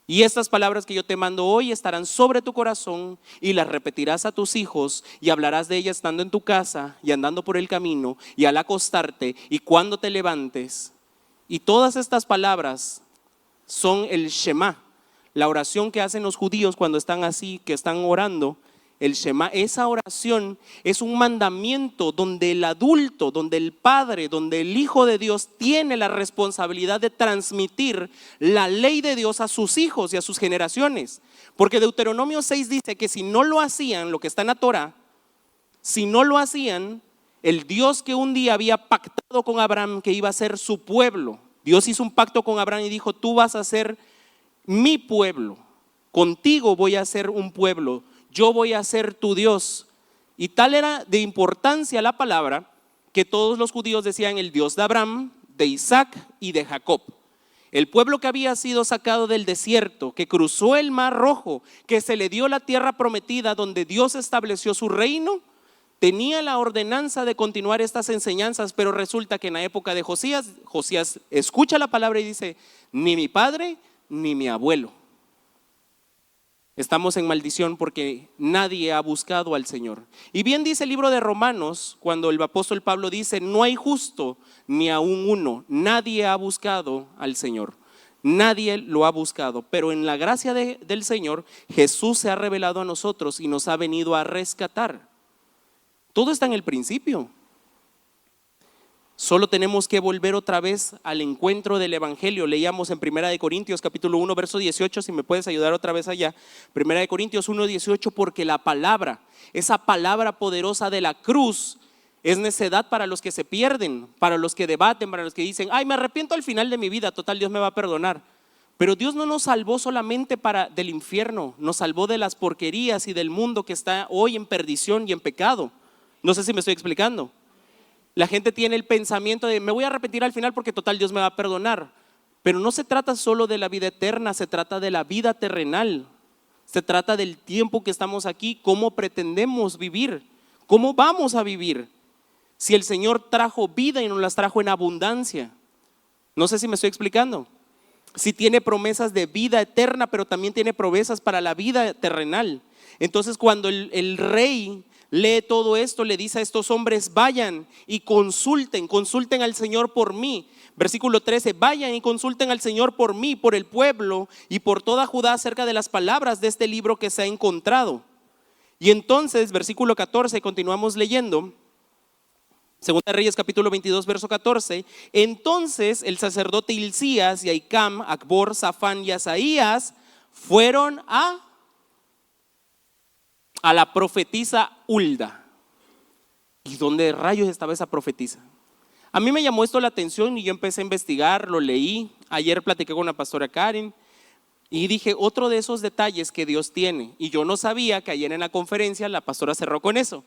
Y estas palabras que yo te mando hoy estarán sobre tu corazón y las repetirás a tus hijos y hablarás de ellas estando en tu casa y andando por el camino y al acostarte y cuando te levantes. Y todas estas palabras son el Shema, la oración que hacen los judíos cuando están así, que están orando. El Shema, esa oración es un mandamiento donde el adulto, donde el padre, donde el hijo de Dios tiene la responsabilidad de transmitir la ley de Dios a sus hijos y a sus generaciones. Porque Deuteronomio 6 dice que si no lo hacían, lo que está en la Torá, si no lo hacían, el Dios que un día había pactado con Abraham que iba a ser su pueblo, Dios hizo un pacto con Abraham y dijo, tú vas a ser mi pueblo, contigo voy a ser un pueblo, yo voy a ser tu Dios. Y tal era de importancia la palabra que todos los judíos decían el Dios de Abraham, de Isaac y de Jacob. El pueblo que había sido sacado del desierto, que cruzó el mar rojo, que se le dio la tierra prometida donde Dios estableció su reino, tenía la ordenanza de continuar estas enseñanzas, pero resulta que en la época de Josías escucha la palabra y dice, ni mi padre ni mi abuelo. Estamos en maldición porque nadie ha buscado al Señor. Y bien dice el libro de Romanos, cuando el apóstol Pablo dice, no hay justo ni aún uno, nadie ha buscado al Señor. Nadie lo ha buscado, pero en la gracia del Señor, Jesús se ha revelado a nosotros y nos ha venido a rescatar. Todo está en el principio. Solo tenemos que volver otra vez al encuentro del Evangelio. Leíamos en 1 Corintios capítulo 1, verso 18, si me puedes ayudar otra vez allá. 1 Corintios 1, 18, porque la palabra, esa palabra poderosa de la cruz, es necedad para los que se pierden, para los que debaten, para los que dicen, ay, me arrepiento al final de mi vida, total, Dios me va a perdonar. Pero Dios no nos salvó solamente del infierno, nos salvó de las porquerías y del mundo que está hoy en perdición y en pecado. No sé si me estoy explicando. La gente tiene el pensamiento de, me voy a arrepentir al final porque total, Dios me va a perdonar. Pero no se trata solo de la vida eterna, se trata de la vida terrenal. Se trata del tiempo que estamos aquí, cómo pretendemos vivir, cómo vamos a vivir. Si el Señor trajo vida y nos las trajo en abundancia. No sé si me estoy explicando. Si tiene promesas de vida eterna, pero también tiene promesas para la vida terrenal. Entonces cuando el rey lee todo esto, le dice a estos hombres, vayan y consulten al Señor por mí. Versículo 13, vayan y consulten al Señor por mí, por el pueblo y por toda Judá acerca de las palabras de este libro que se ha encontrado. Y entonces, versículo 14, continuamos leyendo. Segunda de Reyes capítulo 22 verso 14. Entonces el sacerdote Hilcías y Ahicam, Acbor, Safán y Asaías fueron a la profetisa Hulda. ¿Y dónde rayos estaba esa profetisa? A mí me llamó esto la atención y yo empecé a investigar, lo leí. Ayer platiqué con la pastora Karen y dije, otro de esos detalles que Dios tiene. Y yo no sabía que ayer en la conferencia la pastora cerró con eso.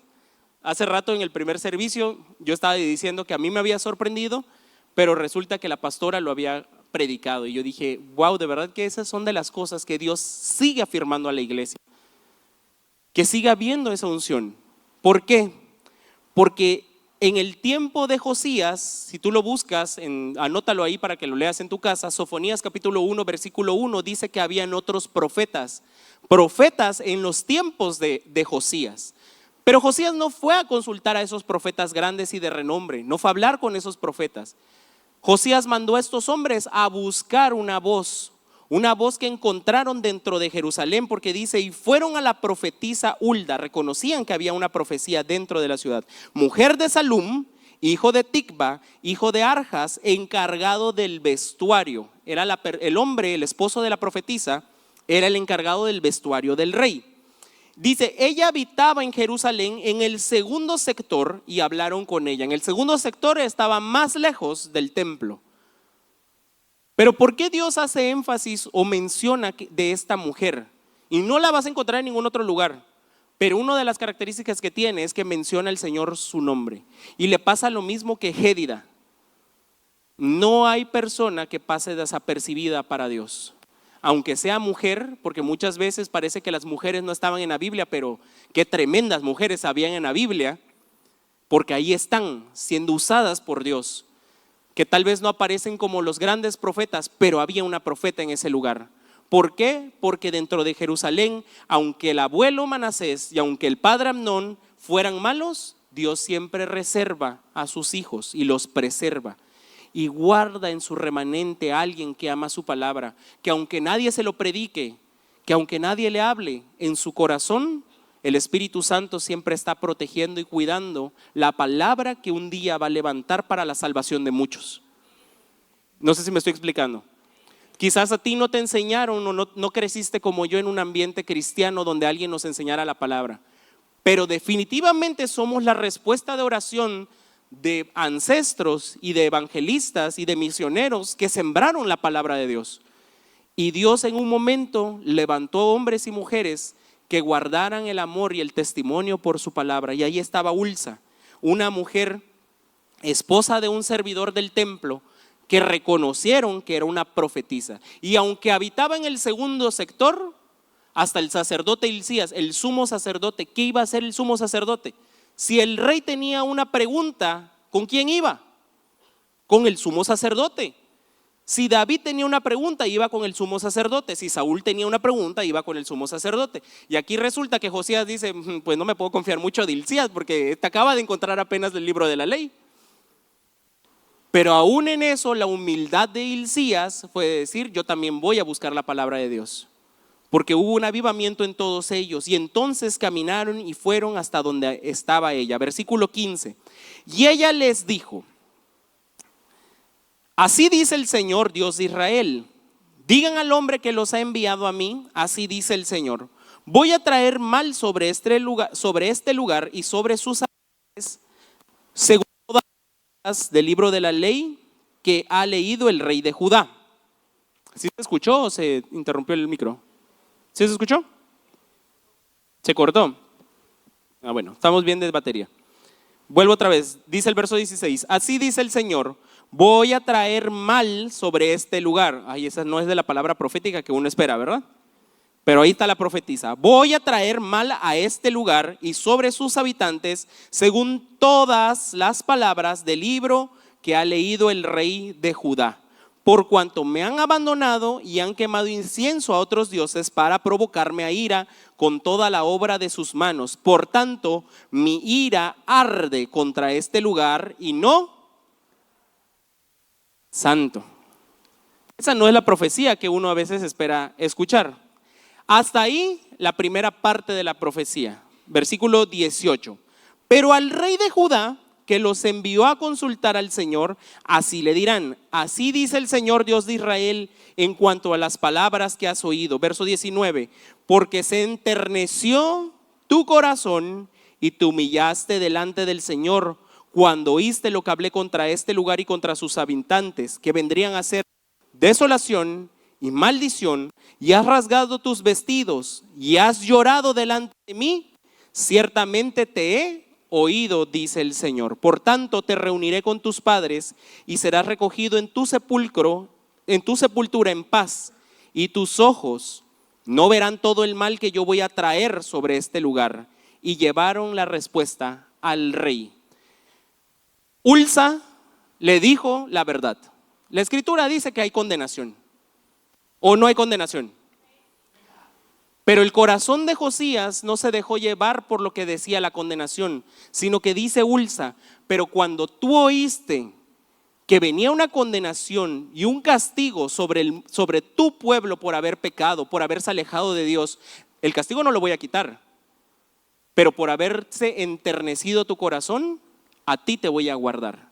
Hace rato en el primer servicio yo estaba diciendo que a mí me había sorprendido, pero resulta que la pastora lo había predicado. Y yo dije, wow, de verdad que esas son de las cosas que Dios sigue afirmando a la iglesia. Que siga habiendo esa unción. ¿Por qué? Porque en el tiempo de Josías, si tú lo buscas, anótalo ahí para que lo leas en tu casa, Sofonías capítulo 1, versículo 1, dice que habían otros profetas en los tiempos de Josías. Pero Josías no fue a consultar a esos profetas grandes y de renombre, no fue a hablar con esos profetas. Josías mandó a estos hombres a buscar una voz que encontraron dentro de Jerusalén, porque dice, y fueron a la profetisa Hulda, reconocían que había una profecía dentro de la ciudad, mujer de Salum, hijo de Ticba, hijo de Arjas, encargado del vestuario. Era el hombre, el esposo de la profetisa, era el encargado del vestuario del rey. Dice, ella habitaba en Jerusalén en el segundo sector y hablaron con ella. En el segundo sector estaba más lejos del templo. Pero ¿por qué Dios hace énfasis o menciona de esta mujer? Y no la vas a encontrar en ningún otro lugar. Pero una de las características que tiene es que menciona al Señor su nombre. Y le pasa lo mismo que Gédida. No hay persona que pase desapercibida para Dios. Aunque sea mujer, porque muchas veces parece que las mujeres no estaban en la Biblia, pero qué tremendas mujeres habían en la Biblia, porque ahí están siendo usadas por Dios, que tal vez no aparecen como los grandes profetas, pero había una profeta en ese lugar. ¿Por qué? Porque dentro de Jerusalén, aunque el abuelo Manasés y aunque el padre Amnón fueran malos, Dios siempre reserva a sus hijos y los preserva. Y guarda en su remanente a alguien que ama su palabra, que aunque nadie se lo predique, que aunque nadie le hable, en su corazón el Espíritu Santo siempre está protegiendo y cuidando la palabra que un día va a levantar para la salvación de muchos. No sé si me estoy explicando. Quizás a ti no te enseñaron o no creciste como yo en un ambiente cristiano donde alguien nos enseñara la palabra, pero definitivamente somos la respuesta de oración de ancestros y de evangelistas y de misioneros que sembraron la palabra de Dios. Y Dios en un momento levantó hombres y mujeres que guardaran el amor y el testimonio por su palabra. Y ahí estaba Hulda, una mujer, esposa de un servidor del templo, que reconocieron que era una profetisa. Y aunque habitaba en el segundo sector, hasta el sacerdote Hilcías, el sumo sacerdote, ¿qué iba a hacer el sumo sacerdote? Si el rey tenía una pregunta, ¿con quién iba? Con el sumo sacerdote. Si David tenía una pregunta, iba con el sumo sacerdote. Si Saúl tenía una pregunta, iba con el sumo sacerdote. Y aquí resulta que Josías dice, pues no me puedo confiar mucho de Hilcías porque te acaba de encontrar apenas el libro de la ley. Pero aún en eso, la humildad de Hilcías fue decir, yo también voy a buscar la palabra de Dios. Porque hubo un avivamiento en todos ellos. Y entonces caminaron y fueron hasta donde estaba ella. Versículo 15. Y ella les dijo, así dice el Señor Dios de Israel, digan al hombre que los ha enviado a mí, así dice el Señor, voy a traer mal sobre este lugar y sobre sus habitantes, según todas las del libro de la ley que ha leído el rey de Judá. ¿Sí se escuchó o se interrumpió el micro? ¿Sí se escuchó? ¿Se cortó? Bueno, estamos bien de batería. Vuelvo otra vez, dice el verso 16, así dice el Señor, voy a traer mal sobre este lugar. Ay, esa no es de la palabra profética que uno espera, ¿verdad? Pero ahí está la profetisa. Voy a traer mal a este lugar y sobre sus habitantes, según todas las palabras del libro que ha leído el rey de Judá. Por cuanto me han abandonado y han quemado incienso a otros dioses para provocarme a ira con toda la obra de sus manos. Por tanto, mi ira arde contra este lugar y no santo. Esa no es la profecía que uno a veces espera escuchar. Hasta ahí la primera parte de la profecía, versículo 18. Pero al rey de Judá, que los envió a consultar al Señor, así le dirán, así dice el Señor Dios de Israel en cuanto a las palabras que has oído. Verso 19, porque se enterneció tu corazón y te humillaste delante del Señor cuando oíste lo que hablé contra este lugar y contra sus habitantes, que vendrían a ser desolación y maldición, y has rasgado tus vestidos y has llorado delante de mí, ciertamente te he oído, dice el Señor. Por tanto, te reuniré con tus padres y serás recogido en tu sepulcro, en tu sepultura en paz, y tus ojos no verán todo el mal que yo voy a traer sobre este lugar. Y llevaron la respuesta al rey. Ulsa le dijo la verdad. La escritura dice que hay condenación, o no hay condenación. Pero el corazón de Josías no se dejó llevar por lo que decía la condenación, sino que dice Ulsa, pero cuando tú oíste que venía una condenación y un castigo sobre tu pueblo por haber pecado, por haberse alejado de Dios, el castigo no lo voy a quitar, pero por haberse enternecido tu corazón, a ti te voy a guardar.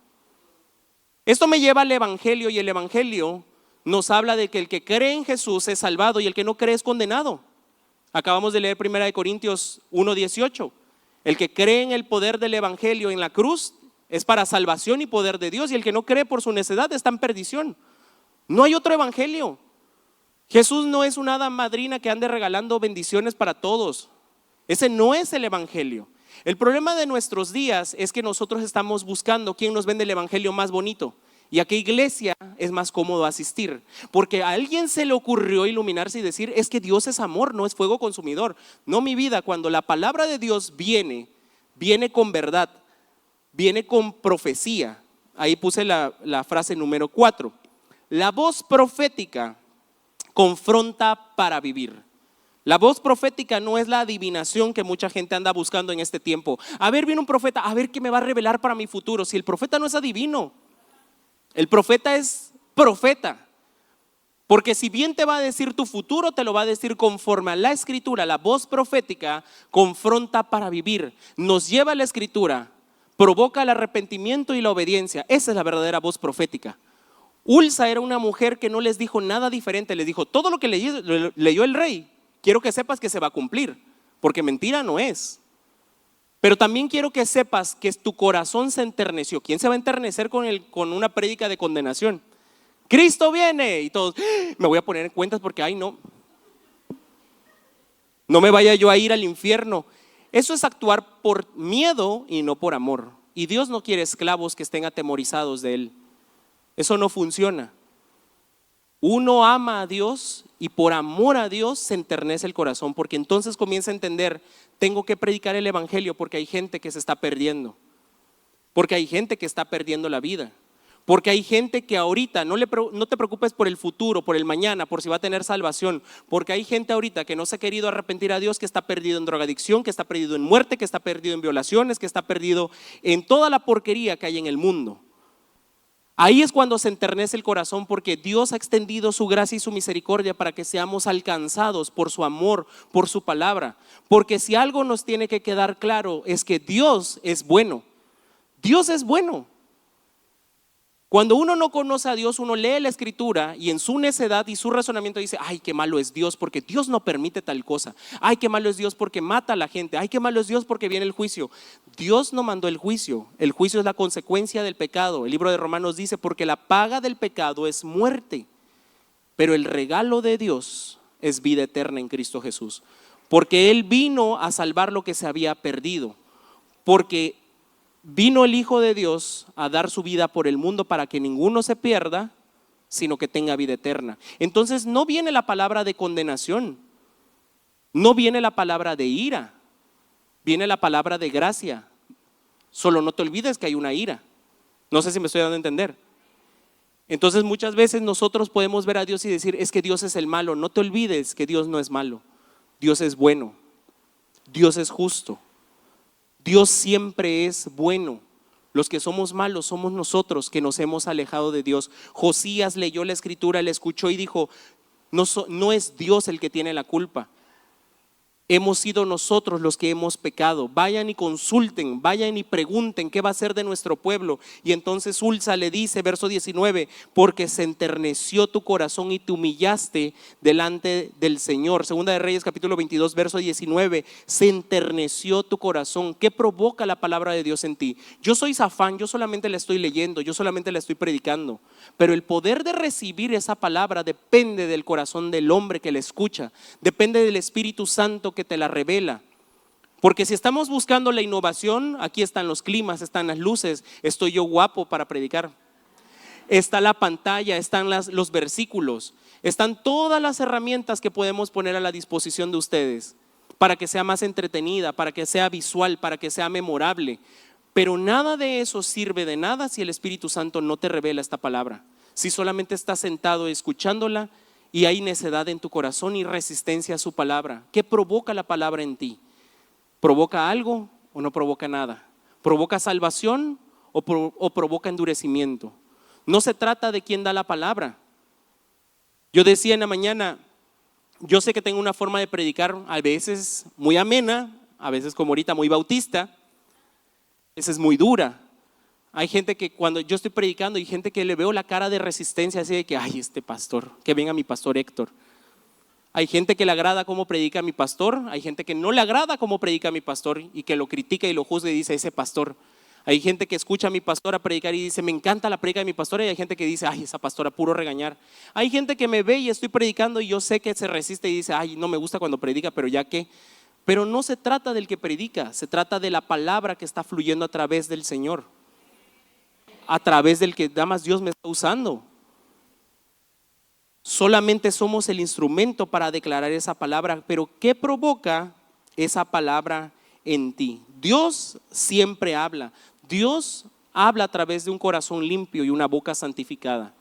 Esto me lleva al Evangelio, y el Evangelio nos habla de que el que cree en Jesús es salvado y el que no cree es condenado. Acabamos de leer 1 Corintios 1:18. El que cree en el poder del Evangelio en la cruz es para salvación y poder de Dios, y el que no cree por su necedad está en perdición. No hay otro evangelio. Jesús no es una hada madrina que ande regalando bendiciones para todos. Ese no es el evangelio. El problema de nuestros días es que nosotros estamos buscando quién nos vende el evangelio más bonito y a qué iglesia es más cómodo asistir, porque a alguien se le ocurrió iluminarse y decir, es que Dios es amor, no es fuego consumidor. No, mi vida, cuando la palabra de Dios viene con verdad, viene con profecía. Ahí puse la frase número 4. La voz profética confronta para vivir. La voz profética no es la adivinación que mucha gente anda buscando en este tiempo. A ver, viene un profeta, a ver qué me va a revelar para mi futuro. Si el profeta no es adivino, el profeta es profeta. Porque si bien te va a decir tu futuro, te lo va a decir conforme a la escritura. La voz profética confronta para vivir. Nos lleva a la escritura, provoca el arrepentimiento y la obediencia. Esa es la verdadera voz profética. Ulsa era una mujer que no les dijo nada diferente. Les dijo, todo lo que leyó el rey, quiero que sepas que se va a cumplir, porque mentira no es. Pero también quiero que sepas que tu corazón se enterneció. ¿Quién se va a enternecer con una prédica de condenación? Cristo viene, y todos, me voy a poner en cuentas porque, ay, no me vaya yo a ir al infierno. Eso es actuar por miedo y no por amor. Y Dios no quiere esclavos que estén atemorizados de Él. Eso no funciona. Uno ama a Dios y por amor a Dios se enternece el corazón, porque entonces comienza a entender, tengo que predicar el evangelio porque hay gente que se está perdiendo, porque hay gente que está perdiendo la vida, porque hay gente que ahorita, no te preocupes por el futuro, por el mañana, por si va a tener salvación, porque hay gente ahorita que no se ha querido arrepentir a Dios, que está perdido en drogadicción, que está perdido en muerte, que está perdido en violaciones, que está perdido en toda la porquería que hay en el mundo. Ahí es cuando se enternece el corazón, porque Dios ha extendido su gracia y su misericordia para que seamos alcanzados por su amor, por su palabra. Porque si algo nos tiene que quedar claro es que Dios es bueno. Dios es bueno. Cuando uno no conoce a Dios, uno lee la escritura y en su necedad y su razonamiento dice: ay, qué malo es Dios porque Dios no permite tal cosa. Ay, qué malo es Dios porque mata a la gente. Ay, qué malo es Dios porque viene el juicio. Dios no mandó el juicio es la consecuencia del pecado. El libro de Romanos dice: porque la paga del pecado es muerte, pero el regalo de Dios es vida eterna en Cristo Jesús. Porque Él vino a salvar lo que se había perdido. Porque vino el Hijo de Dios a dar su vida por el mundo para que ninguno se pierda, sino que tenga vida eterna. Entonces no viene la palabra de condenación, no viene la palabra de ira, viene la palabra de gracia. Solo no te olvides que hay una ira. No sé si me estoy dando a entender. Entonces muchas veces nosotros podemos ver a Dios y decir: es que Dios es el malo. No te olvides que Dios no es malo. Dios es bueno, Dios es justo. Dios siempre es bueno. Los que somos malos somos nosotros que nos hemos alejado de Dios. Josías leyó la escritura, la escuchó y dijo: no es Dios el que tiene la culpa. Hemos sido nosotros los que hemos pecado. Vayan y consulten, vayan y pregunten qué va a ser de nuestro pueblo. Y entonces Ulsa le dice, verso 19: porque se enterneció tu corazón y te humillaste delante del Señor. Segunda de Reyes capítulo 22 verso 19: se enterneció tu corazón. ¿Qué provoca la palabra de Dios en ti? Yo soy Safán, yo solamente la estoy leyendo, yo solamente la estoy predicando, pero el poder de recibir esa palabra depende del corazón del hombre que la escucha, depende del Espíritu Santo que te la revela. Porque si estamos buscando la innovación, aquí están los climas, están las luces, estoy yo guapo para predicar, está la pantalla, están los versículos, están todas las herramientas que podemos poner a la disposición de ustedes para que sea más entretenida, para que sea visual, para que sea memorable. Pero nada de eso sirve de nada si el Espíritu Santo no te revela esta palabra. Si solamente estás sentado escuchándola y hay necedad en tu corazón y resistencia a su palabra. ¿Qué provoca la palabra en ti? ¿Provoca algo o no provoca nada? ¿Provoca salvación o provoca endurecimiento? No se trata de quién da la palabra. Yo decía en la mañana, yo sé que tengo una forma de predicar a veces muy amena, a veces como ahorita muy bautista, a veces muy dura. Hay gente que cuando yo estoy predicando, hay gente que le veo la cara de resistencia así de que: ay, este pastor, que venga mi pastor Héctor. Hay gente que le agrada cómo predica mi pastor, hay gente que no le agrada cómo predica mi pastor y que lo critica y lo juzga y dice: ese pastor. Hay gente que escucha a mi pastor a predicar y dice: me encanta la predica de mi pastor, y hay gente que dice: ay, esa pastora puro regañar. Hay gente que me ve y estoy predicando y yo sé que se resiste y dice: ay, no me gusta cuando predica, pero ya que. Pero no se trata del que predica, se trata de la palabra que está fluyendo a través del Señor, a través del que nada más Dios me está usando. Solamente somos el instrumento para declarar esa palabra. Pero ¿qué provoca esa palabra en ti? Dios siempre habla. Dios habla a través de un corazón limpio y una boca santificada.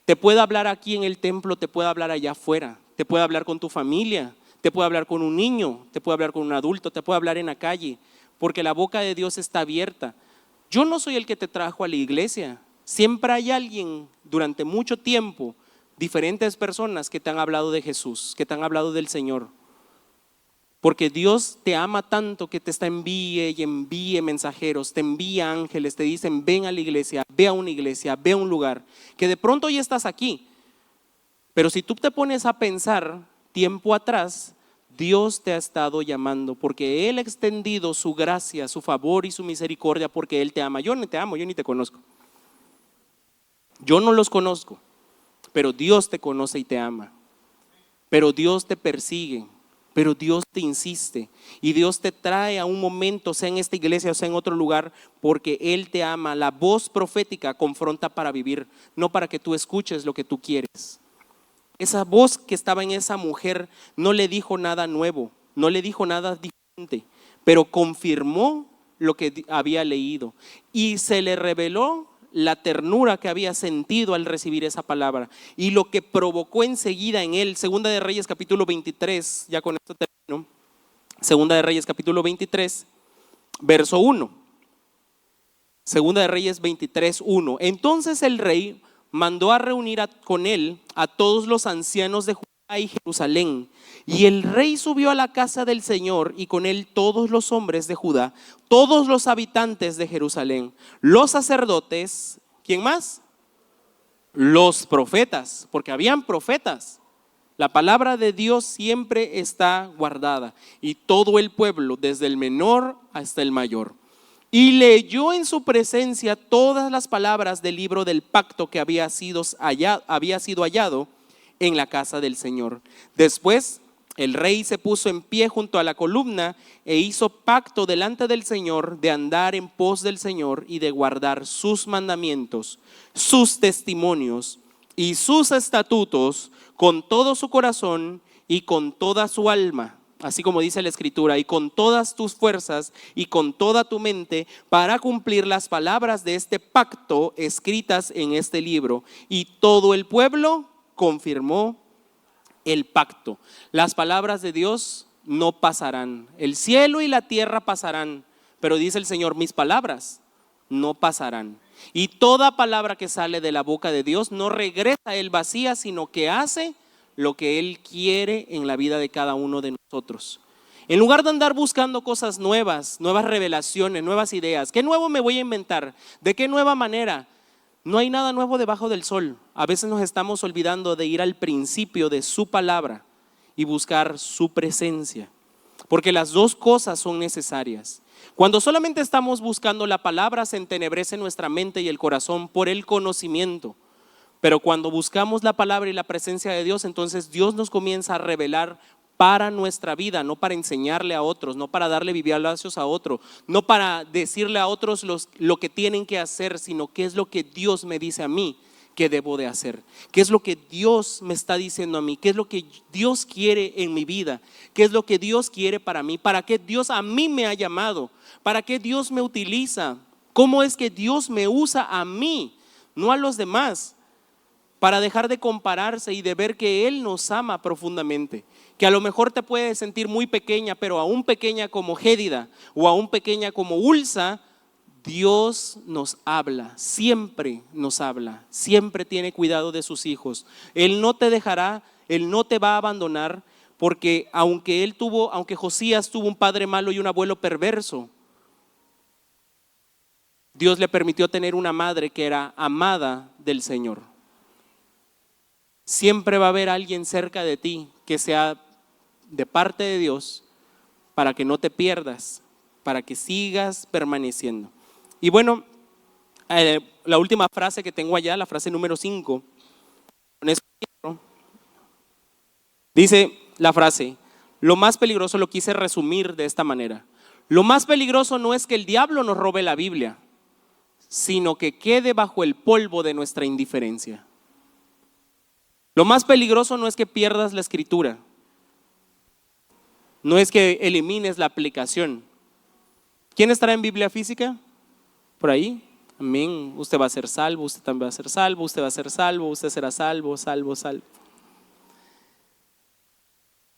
Te puede hablar aquí en el templo, te puede hablar allá afuera, te puede hablar con tu familia, te puede hablar con un niño, te puede hablar con un adulto, te puede hablar en la calle, porque la boca de Dios está abierta. Yo no soy el que te trajo a la iglesia. Siempre hay alguien durante mucho tiempo, diferentes personas que te han hablado de Jesús, que te han hablado del Señor. Porque Dios te ama tanto que te envíe y envíe mensajeros, te envía ángeles, te dicen: ven a la iglesia, ve a una iglesia, ve a un lugar. Que de pronto ya estás aquí. Pero si tú te pones a pensar tiempo atrás, Dios te ha estado llamando porque Él ha extendido su gracia, su favor y su misericordia porque Él te ama. Yo no te amo, yo ni te conozco. Yo no los conozco, pero Dios te conoce y te ama. Pero Dios te persigue, pero Dios te insiste y Dios te trae a un momento, sea en esta iglesia o sea en otro lugar, porque Él te ama. La voz profética confronta para vivir, no para que tú escuches lo que tú quieres. Esa voz que estaba en esa mujer no le dijo nada nuevo, no le dijo nada diferente, pero confirmó lo que había leído y se le reveló la ternura que había sentido al recibir esa palabra y lo que provocó enseguida en él. Segunda de Reyes capítulo 23, ya con esto termino. Segunda de Reyes capítulo 23, verso 1. Segunda de Reyes 23:1. Entonces el rey mandó a reunir con él a todos los ancianos de Judá y Jerusalén. Y el rey subió a la casa del Señor y con él todos los hombres de Judá, todos los habitantes de Jerusalén, los sacerdotes, ¿quién más? Los profetas, porque habían profetas. La palabra de Dios siempre está guardada y todo el pueblo, desde el menor hasta el mayor. Y leyó en su presencia todas las palabras del libro del pacto que había sido hallado en la casa del Señor. Después el rey se puso en pie junto a la columna e hizo pacto delante del Señor de andar en pos del Señor y de guardar sus mandamientos, sus testimonios y sus estatutos con todo su corazón y con toda su alma, así como dice la Escritura, y con todas tus fuerzas y con toda tu mente, para cumplir las palabras de este pacto escritas en este libro. Y todo el pueblo confirmó el pacto. Las palabras de Dios no pasarán. El cielo y la tierra pasarán, pero dice el Señor, mis palabras no pasarán. Y toda palabra que sale de la boca de Dios no regresa a él vacía, sino que hace lo que Él quiere en la vida de cada uno de nosotros. En lugar de andar buscando cosas nuevas, nuevas revelaciones, nuevas ideas, ¿qué nuevo me voy a inventar? ¿De qué nueva manera? No hay nada nuevo debajo del sol. A veces nos estamos olvidando de ir al principio de su palabra y buscar su presencia, porque las dos cosas son necesarias. Cuando solamente estamos buscando la palabra, se entenebrece nuestra mente y el corazón por el conocimiento. Pero cuando buscamos la palabra y la presencia de Dios, entonces Dios nos comienza a revelar para nuestra vida, no para enseñarle a otros, no para darle bibliazos a otro, no para decirle a otros lo que tienen que hacer, sino qué es lo que Dios me dice a mí que debo de hacer, qué es lo que Dios me está diciendo a mí, qué es lo que Dios quiere en mi vida, qué es lo que Dios quiere para mí, para qué Dios a mí me ha llamado, para qué Dios me utiliza, cómo es que Dios me usa a mí, no a los demás. Para dejar de compararse y de ver que Él nos ama profundamente. Que a lo mejor te puedes sentir muy pequeña, pero aún pequeña como Gédida o aún pequeña como Ulsa, Dios nos habla, siempre nos habla, siempre tiene cuidado de sus hijos. Él no te dejará, Él no te va a abandonar, porque aunque Josías tuvo un padre malo y un abuelo perverso, Dios le permitió tener una madre que era amada del Señor. Siempre va a haber alguien cerca de ti que sea de parte de Dios para que no te pierdas, para que sigas permaneciendo. Y bueno, la última frase que tengo allá, la frase número 5, con eso dice la frase, lo más peligroso, lo quise resumir de esta manera, lo más peligroso no es que el diablo nos robe la Biblia, sino que quede bajo el polvo de nuestra indiferencia. Lo más peligroso no es que pierdas la escritura, no es que elimines la aplicación. ¿Quién estará en Biblia física? Por ahí. Amén. Usted va a ser salvo, usted también va a ser salvo, usted va a ser salvo, usted será salvo, salvo, salvo.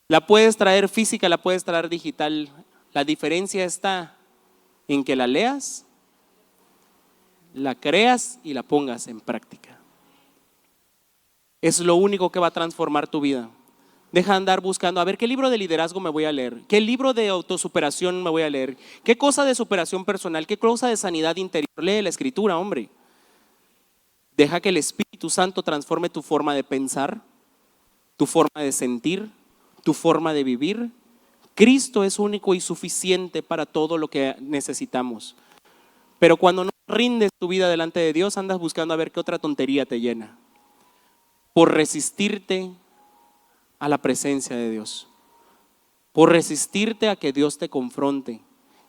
La puedes traer física, la puedes traer digital. La diferencia está en que la leas, la creas y la pongas en práctica. Es lo único que va a transformar tu vida. Deja de andar buscando, a ver, ¿qué libro de liderazgo me voy a leer? ¿Qué libro de autosuperación me voy a leer? ¿Qué cosa de superación personal? ¿Qué cosa de sanidad interior? Lee la escritura, hombre. Deja que el Espíritu Santo transforme tu forma de pensar, tu forma de sentir, tu forma de vivir. Cristo es único y suficiente para todo lo que necesitamos. Pero cuando no rindes tu vida delante de Dios, andas buscando a ver qué otra tontería te llena. Por resistirte a la presencia de Dios, por resistirte a que Dios te confronte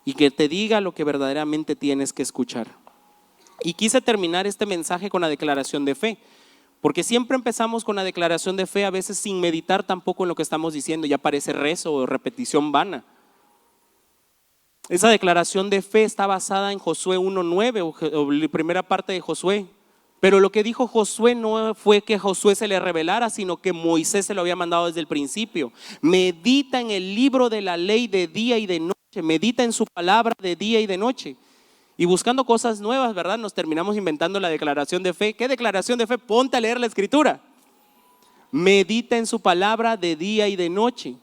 y que te diga lo que verdaderamente tienes que escuchar. Y quise terminar este mensaje con la declaración de fe, porque siempre empezamos con la declaración de fe, a veces sin meditar tampoco en lo que estamos diciendo, ya parece rezo o repetición vana. Esa declaración de fe está basada en Josué 1:9 o la primera parte de Josué. Pero lo que dijo Josué no fue que Josué se le revelara, sino que Moisés se lo había mandado desde el principio. Medita en el libro de la ley de día y de noche, medita en su palabra de día y de noche. Y buscando cosas nuevas, ¿verdad? Nos terminamos inventando la declaración de fe. ¿Qué declaración de fe? Ponte a leer la Escritura. Medita en su palabra de día y de noche.